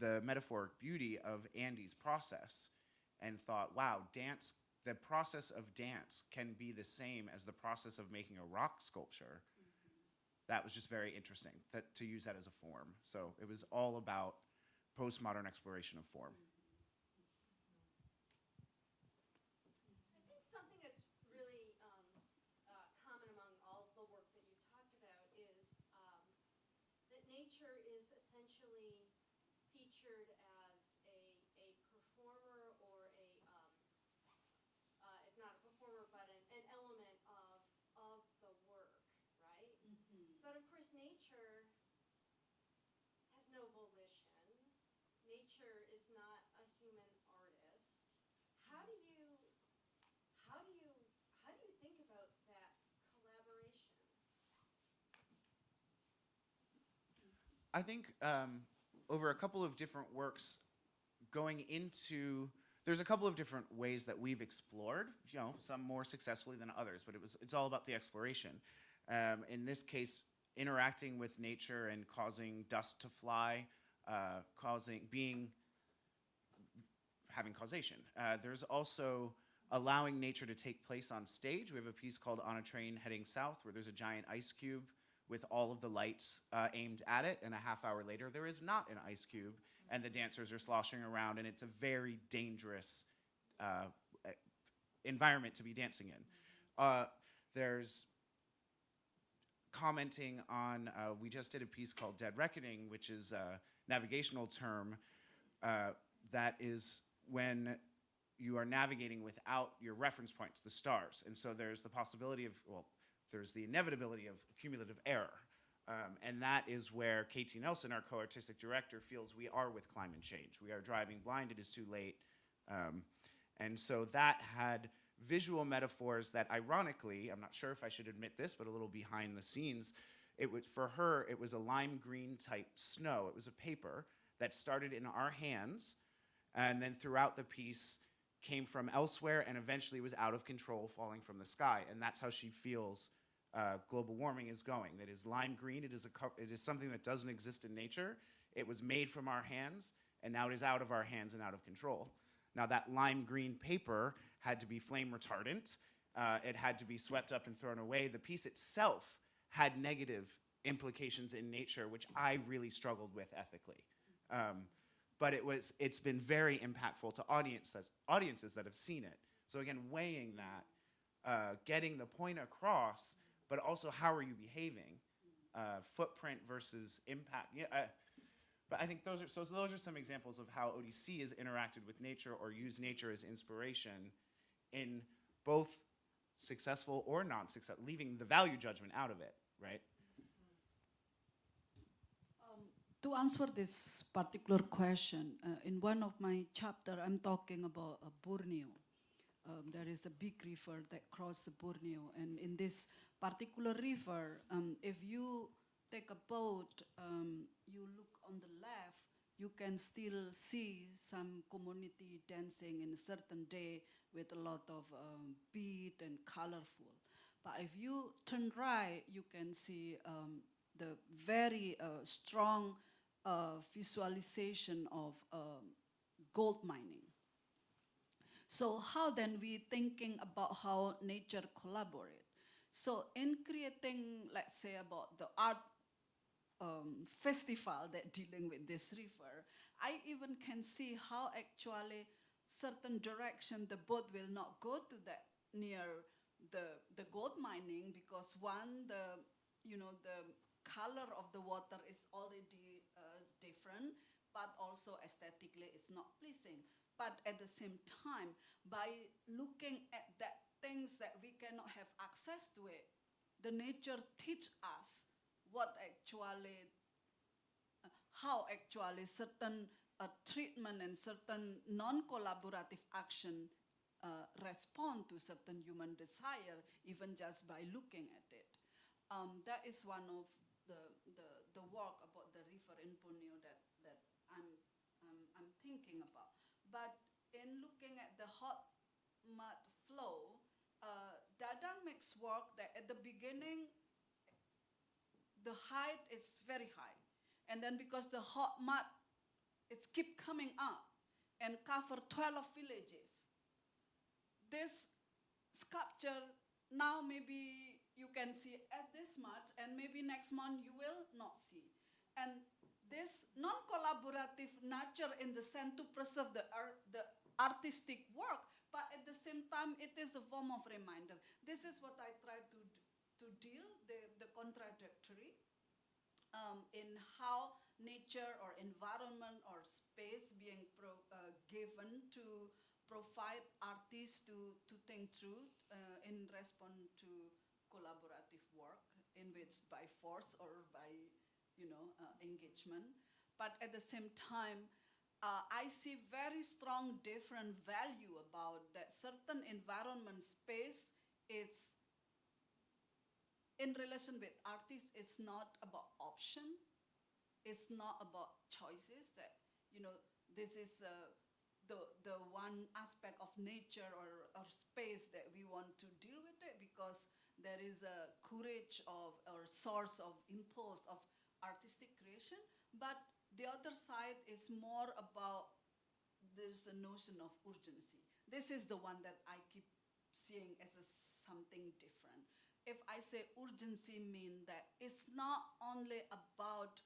[SPEAKER 2] the metaphoric beauty of Andy's process, and thought, wow, dance, the process of dance can be the same as the process of making a rock sculpture. That was just very interesting to use that as a form. So it was all about postmodern exploration of form.
[SPEAKER 1] I think
[SPEAKER 8] not a human artist, how do you think about that collaboration?
[SPEAKER 2] I think over a couple of different works there's a couple of different ways that we've explored, some more successfully than others, but it's all about the exploration. In this case, interacting with nature and causing dust to fly, having causation. There's also allowing nature to take place on stage. We have a piece called On a Train Heading South, where there's a giant ice cube with all of the lights aimed at it, and a half hour later there is not an ice cube, and the dancers are sloshing around, and it's a very dangerous environment to be dancing in. There's commenting on, we just did a piece called Dead Reckoning, which is a navigational term that is when you are navigating without your reference points, the stars. And so there's the possibility of, there's the inevitability of cumulative error. And that is where Katie Nelson, our co-artistic director, feels we are with climate change. We are driving blind, it is too late. And so that had visual metaphors that, ironically, I'm not sure if I should admit this, but a little behind the scenes, for her, it was a lime green type snow. It was a paper that started in our hands, and then throughout the piece came from elsewhere, and eventually was out of control, falling from the sky. And that's how she feels global warming is going. That is lime green. It is something that doesn't exist in nature. It was made from our hands, and now it is out of our hands and out of control. Now that lime green paper had to be flame retardant. It had to be swept up and thrown away. The piece itself had negative implications in nature, which I really struggled with ethically. But it's been very impactful to audiences that have seen it. So again, weighing that, getting the point across, but also how are you behaving, footprint versus impact. But I think those are some examples of how ODC has interacted with nature or used nature as inspiration in both successful or non-successful, leaving the value judgment out of it, right?
[SPEAKER 4] To answer this particular question, in one of my chapters, I'm talking about Borneo. There is a big river that crosses Borneo, and in this particular river, if you take a boat, you look on the left, you can still see some community dancing in a certain day with a lot of beat and colorful. But if you turn right, you can see the very strong visualization of gold mining. So how then we thinking about how nature collaborate? So in creating, let's say, about the art festival that dealing with this river, I even can see how actually certain direction the boat will not go to that near the gold mining, because one, the color of the water is already different, but also aesthetically it's not pleasing. But at the same time, by looking at that things that we cannot have access to it, the nature teach us what actually, how actually certain treatment and certain non-collaborative action respond to certain human desire, even just by looking at it. That is one of the work about the river in Borneo that I'm thinking about. But in looking at the hot mud flow, Dadang makes work that at the beginning, the height is very high. And then because the hot mud, it's keep coming up and cover 12 villages. This sculpture, now maybe you can see at this much, and maybe next month you will not see. And this non-collaborative nature in the sense to preserve the artistic work, but at the same time, it is a form of reminder. This is what I try to deal, the contradictory in how nature or environment or space being given to provide artists to think through in response to collaborative work, in which by force or by engagement. But at the same time, I I see very strong different value about that certain environment space. It's in relation with artists. It's not about option. It's not about choices. That this is the one aspect of nature or space that we want to deal with it, because there is a courage of or source of impulse of artistic creation. But the other side is more about, there's a notion of urgency. This is the one that I keep seeing as something different. If I say urgency, mean that it's not only about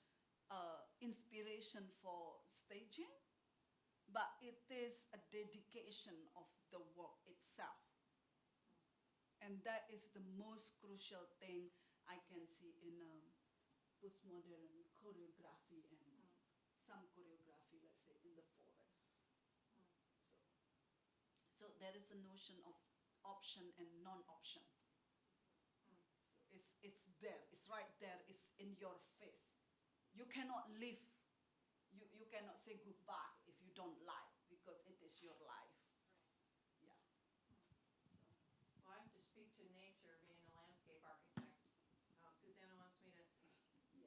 [SPEAKER 4] inspiration for staging, but it is a dedication of the work itself. And that is the most crucial thing I can see in postmodern choreography and some choreography, let's say, in the forest. So there is a notion of option and non-option. So it's there, it's right there, it's in your face. You cannot live, you cannot say goodbye if you don't like, because it is your life. Yeah.
[SPEAKER 5] Well, I have to speak to nature, being a landscape architect. Susanna wants me to,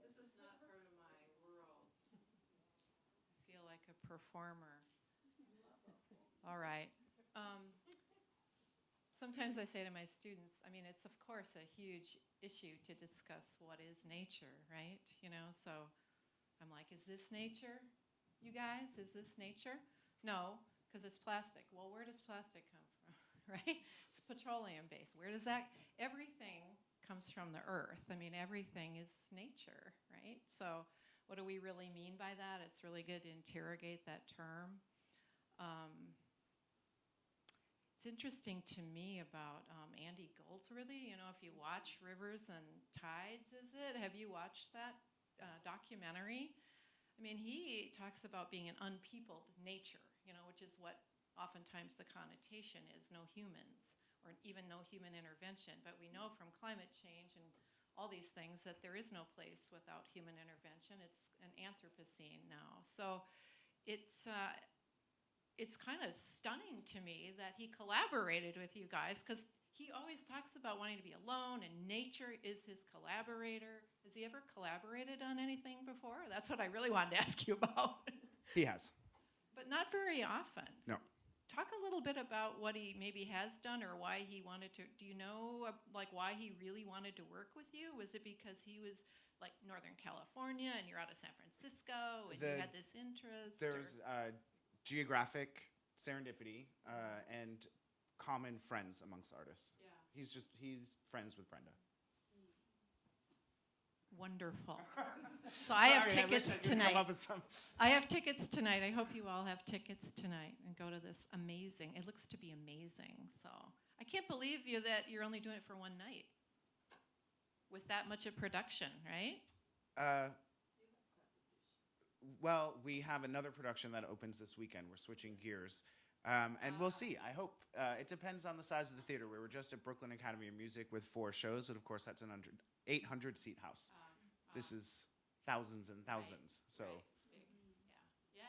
[SPEAKER 5] this is not part of my world. I feel like a performer. All right. Sometimes I say to my students, I mean, it's of course a huge issue to discuss what is nature, right? So I'm like, is this nature, you guys? Is this nature? No, because it's plastic. Well, where does plastic come from, right? It's petroleum based. Where does that, everything comes from the earth. I mean, everything is nature, right? So what do we really mean by that? It's really good to interrogate that term. It's interesting to me about Andy Goldsworthy. If you watch Rivers and Tides, have you watched that documentary? I mean, he talks about being an unpeopled nature, which is what oftentimes the connotation is, no humans, or even no human intervention. But we know from climate change and all these things that there is no place without human intervention. It's an Anthropocene now. So it's kind of stunning to me that he collaborated with you guys, because he always talks about wanting to be alone, and nature is his collaborator. Has he ever collaborated on anything before? That's what I really wanted to ask you about.
[SPEAKER 2] He has.
[SPEAKER 5] But not very often.
[SPEAKER 2] No.
[SPEAKER 5] Talk a little bit about what he maybe has done, or why he wanted to, do you know, why he really wanted to work with you? Was it because he was like Northern California and you're out of San Francisco and you had this interest?
[SPEAKER 2] There's geographic serendipity and common friends amongst artists.
[SPEAKER 5] Yeah.
[SPEAKER 2] He's friends with Brenda.
[SPEAKER 5] Wonderful. So I have
[SPEAKER 2] Sorry,
[SPEAKER 5] tickets
[SPEAKER 2] I wish I could
[SPEAKER 5] tonight.
[SPEAKER 2] come up with some.
[SPEAKER 5] I have tickets tonight. I hope you all have tickets tonight and go to this amazing. It looks to be amazing. So I can't believe that you're only doing it for one night with that much of production, right?
[SPEAKER 2] Well, we have another production that opens this weekend. We're switching gears. And we'll see. I hope. It depends on the size of the theater. We were just at Brooklyn Academy of Music with 4 shows, but of course that's an 800-seat house. This is thousands and thousands. So.
[SPEAKER 5] Right. It's big. Yeah.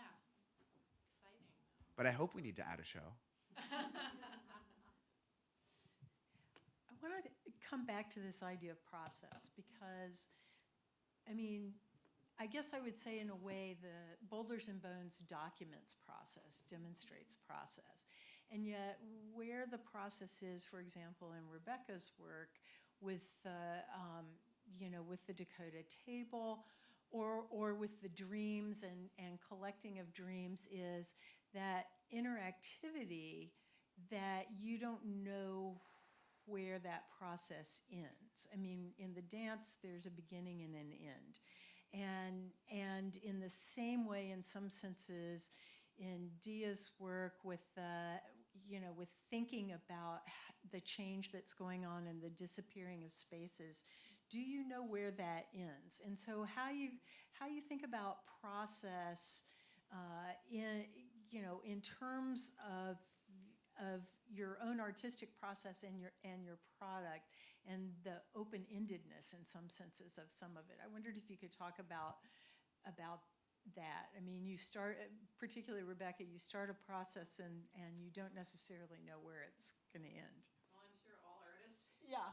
[SPEAKER 5] Exciting.
[SPEAKER 2] But I hope we need to add a show.
[SPEAKER 1] I want to come back to this idea of process, because, I mean, I guess I would say in a way the Boulders and Bones documents process, demonstrates process. And yet where the process is, for example, in Rebecca's work with with the Dakota table or with the dreams and collecting of dreams, is that interactivity that you don't know where that process ends. I mean, in the dance, there's a beginning and an end. And in the same way, in some senses, in Diyah's work with with thinking about the change that's going on and the disappearing of spaces, do you know where that ends? And so how you think about process in terms of your own artistic process and your product, and the open-endedness in some senses of some of it. I wondered if you could talk about that. I mean, you start, particularly Rebecca, you start a process and you don't necessarily know where it's going to end.
[SPEAKER 5] Well, I'm sure all artists.
[SPEAKER 1] Yeah.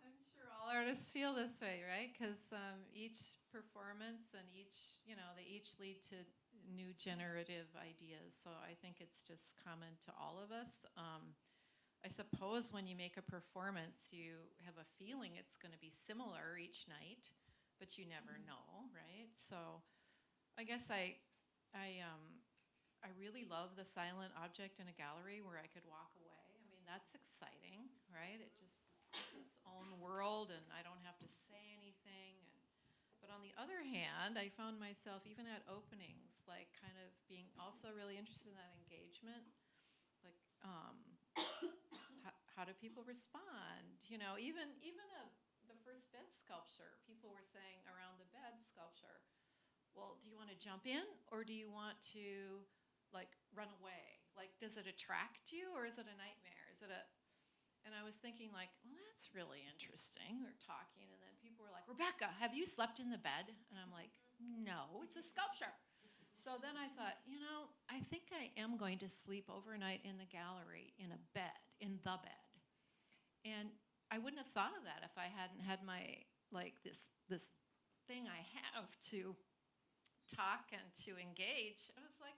[SPEAKER 5] I'm sure all artists feel this way, right? Because each performance and each, they each lead to new generative ideas. So I think it's just common to all of us. I suppose when you make a performance, you have a feeling it's going to be similar each night, but you never know, right? So I guess I really love the silent object in a gallery where I could walk away. I mean, that's exciting, right? It just it's its own world, and I don't have to say anything. But on the other hand, I found myself even at openings, like kind of being also really interested in that engagement, like how do people respond? Even the first bed sculpture, people were saying around the bed sculpture, well, do you want to jump in or do you want to like run away? Like, does it attract you or is it a nightmare? And I was thinking like, well, that's really interesting. We're talking and then people were like, Rebecca, have you slept in the bed? And I'm like, no, it's a sculpture. So then I thought, I think I am going to sleep overnight in the gallery in a bed, in the bed. And I wouldn't have thought of that if I hadn't had my, like this thing I have to talk and to engage. I was like,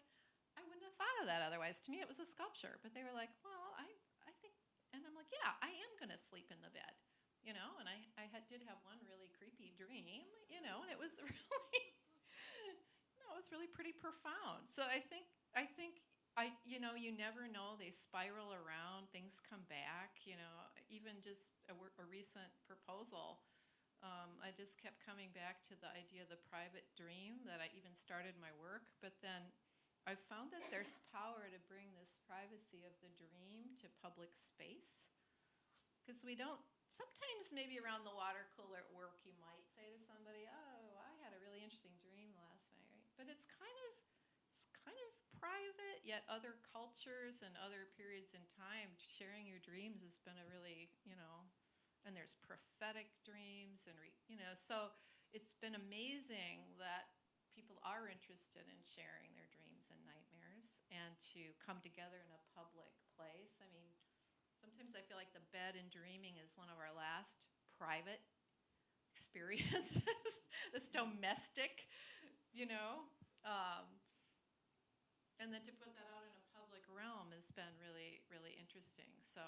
[SPEAKER 5] I wouldn't have thought of that otherwise. To me, it was a sculpture. But they were like, well, I think, and I'm like, yeah, I am going to sleep in the bed, and I did have one really creepy dream, and it was really, it was really pretty profound. So I think you never know. They spiral around. Things come back. Even just a recent proposal. I just kept coming back to the idea of the private dream that I even started my work. But then I found that there's power to bring this privacy of the dream to public space. Because we don't, sometimes maybe around the water cooler at work, you might say to somebody, oh, I had a really interesting dream last night, right? But it's kind of private, yet other cultures and other periods in time, sharing your dreams has been a really, and there's prophetic dreams and, so it's been amazing that people are interested in sharing their dreams and nightmares and to come together in a public place. I mean, sometimes I feel like the bed and dreaming is one of our last private experiences, this domestic, and then to put that out in a public realm has been really, really interesting. So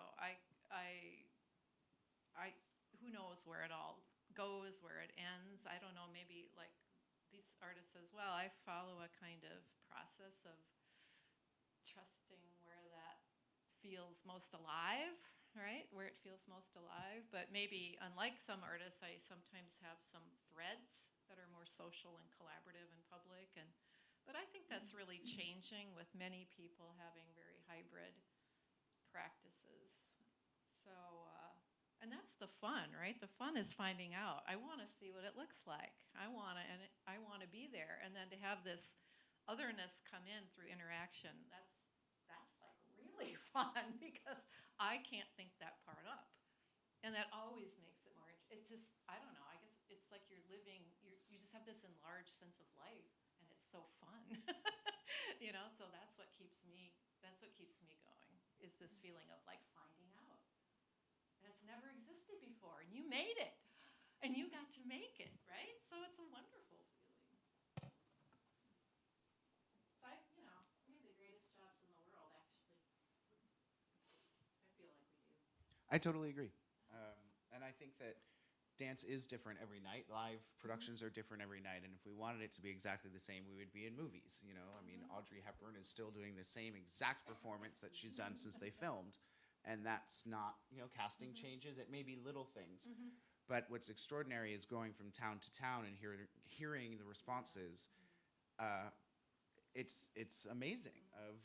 [SPEAKER 5] who knows where it all goes, where it ends. I don't know, maybe like these artists as well. I follow a kind of process of trusting where that feels most alive, right? Where it feels most alive. But maybe unlike some artists, I sometimes have some threads that are more social and collaborative and public. But I think that's really changing with many people having very hybrid practices. So, and that's the fun, right? The fun is finding out. I want to see what it looks like. I want to be there. And then to have this otherness come in through interaction, that's like really fun because I can't think that part up. And that always makes it more, it's just, I don't know, I guess it's like you're living, you just have this enlarged sense of life and it's so fun. So that's what keeps me going, is this feeling of like finding out. And it's never existed before and you made it and you got to make it, right? So it's a wonderful feeling. So we have the greatest jobs in the world, actually. I feel like we do.
[SPEAKER 2] I totally agree. And I think that dance is different every night. Live productions are different every night. And if we wanted it to be exactly the same, we would be in movies. I mean, Audrey Hepburn is still doing the same exact performance that she's done since they filmed. And that's not, casting changes. It may be little things. But what's extraordinary is going from town to town and hearing the responses. It's amazing of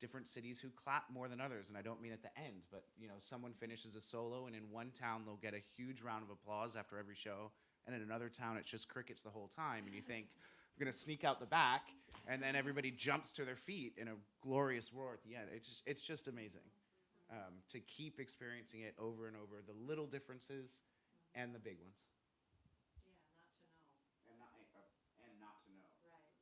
[SPEAKER 2] different cities who clap more than others, and I don't mean at the end, but someone finishes a solo, and in one town they'll get a huge round of applause after every show, and in another town it's just crickets the whole time, and you think, we're gonna sneak out the back, and then everybody jumps to their feet in a glorious roar at the end. It's just amazing to keep experiencing it over and over, the little differences and the big ones.
[SPEAKER 5] Yeah, not to know.
[SPEAKER 2] And not to know.
[SPEAKER 5] Right.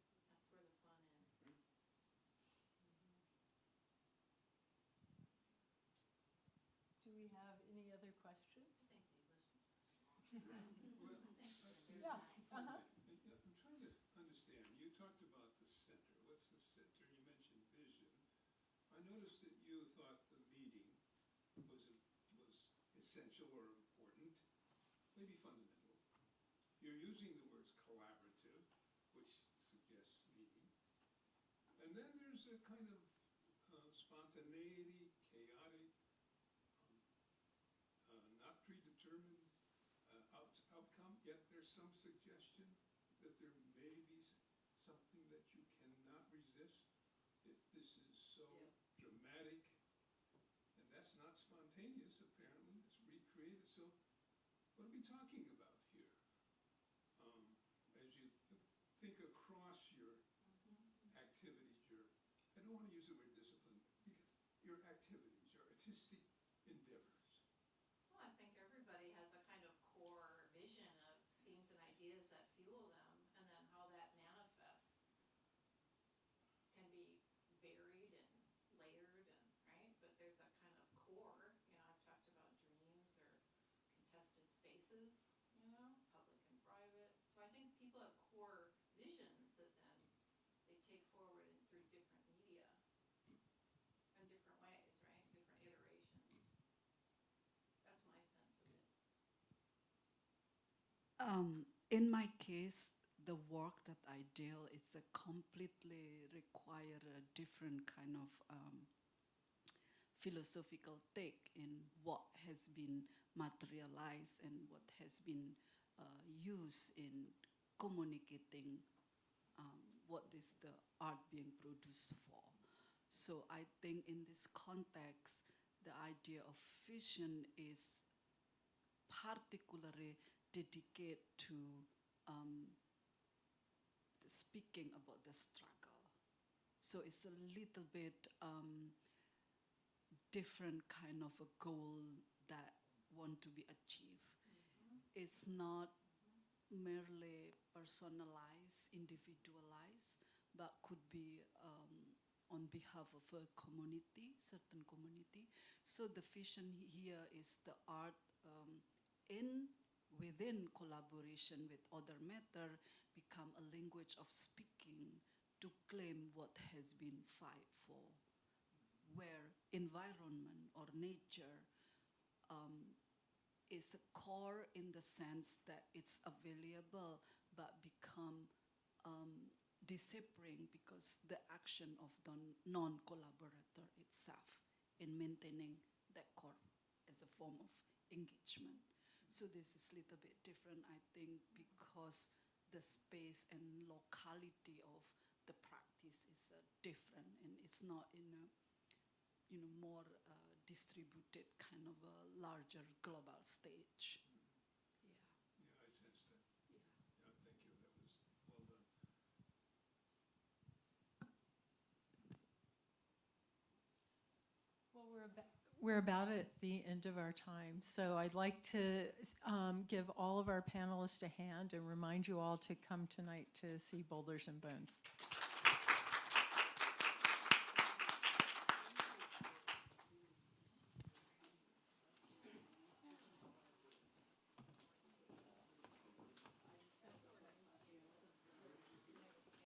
[SPEAKER 1] Yeah, uh-huh.
[SPEAKER 9] I'm trying to understand. You talked about the center. What's the center? You mentioned vision. I noticed that you thought the meeting was essential or important, maybe fundamental. You're using the words collaborative, which suggests meeting. And then there's a kind of spontaneity, chaotic, not predetermined outcome, yet there's some suggestion that there may be something that you cannot resist if this is so dramatic, and that's not spontaneous apparently, it's recreated. So what are we talking about here? As you think across your activities, I don't want to use the word discipline, your activities, your artistic endeavors.
[SPEAKER 5] Well, I think everybody has a kind of core vision of themes and ideas that fuel them, and then how that manifests can be varied and layered, and right. But there's a kind of core. I've talked about dreams or contested spaces. Public and private. So I think people have core visions that then they take forward through different media in different ways, right? Different iterations. That's my sense of it.
[SPEAKER 4] In my case, the work that I deal is a completely require a different kind of philosophical take in what has been materialized and what has been used in communicating what is the art being produced for. So I think in this context, the idea of vision is particularly dedicated to speaking about the struggle. So it's a little bit different kind of a goal that want to be achieved. It's not merely personalized, individualized, but could be on behalf of a community, certain community. So the vision here is the art within collaboration with other matter become a language of speaking to claim what has been fight for, where environment or nature is a core in the sense that it's available but become disappearing because the action of the non-collaborator itself in maintaining that core as a form of engagement. So this is a little bit different, I think, because the space and locality of the practice is different, and it's not in a more distributed kind of a larger global stage. Yeah.
[SPEAKER 9] Yeah, I sensed that.
[SPEAKER 4] Yeah.
[SPEAKER 9] Yeah, thank you. That was well done.
[SPEAKER 1] Well, we're about at the end of our time, so I'd like to give all of our panelists a hand and remind you all to come tonight to see Boulders and Bones.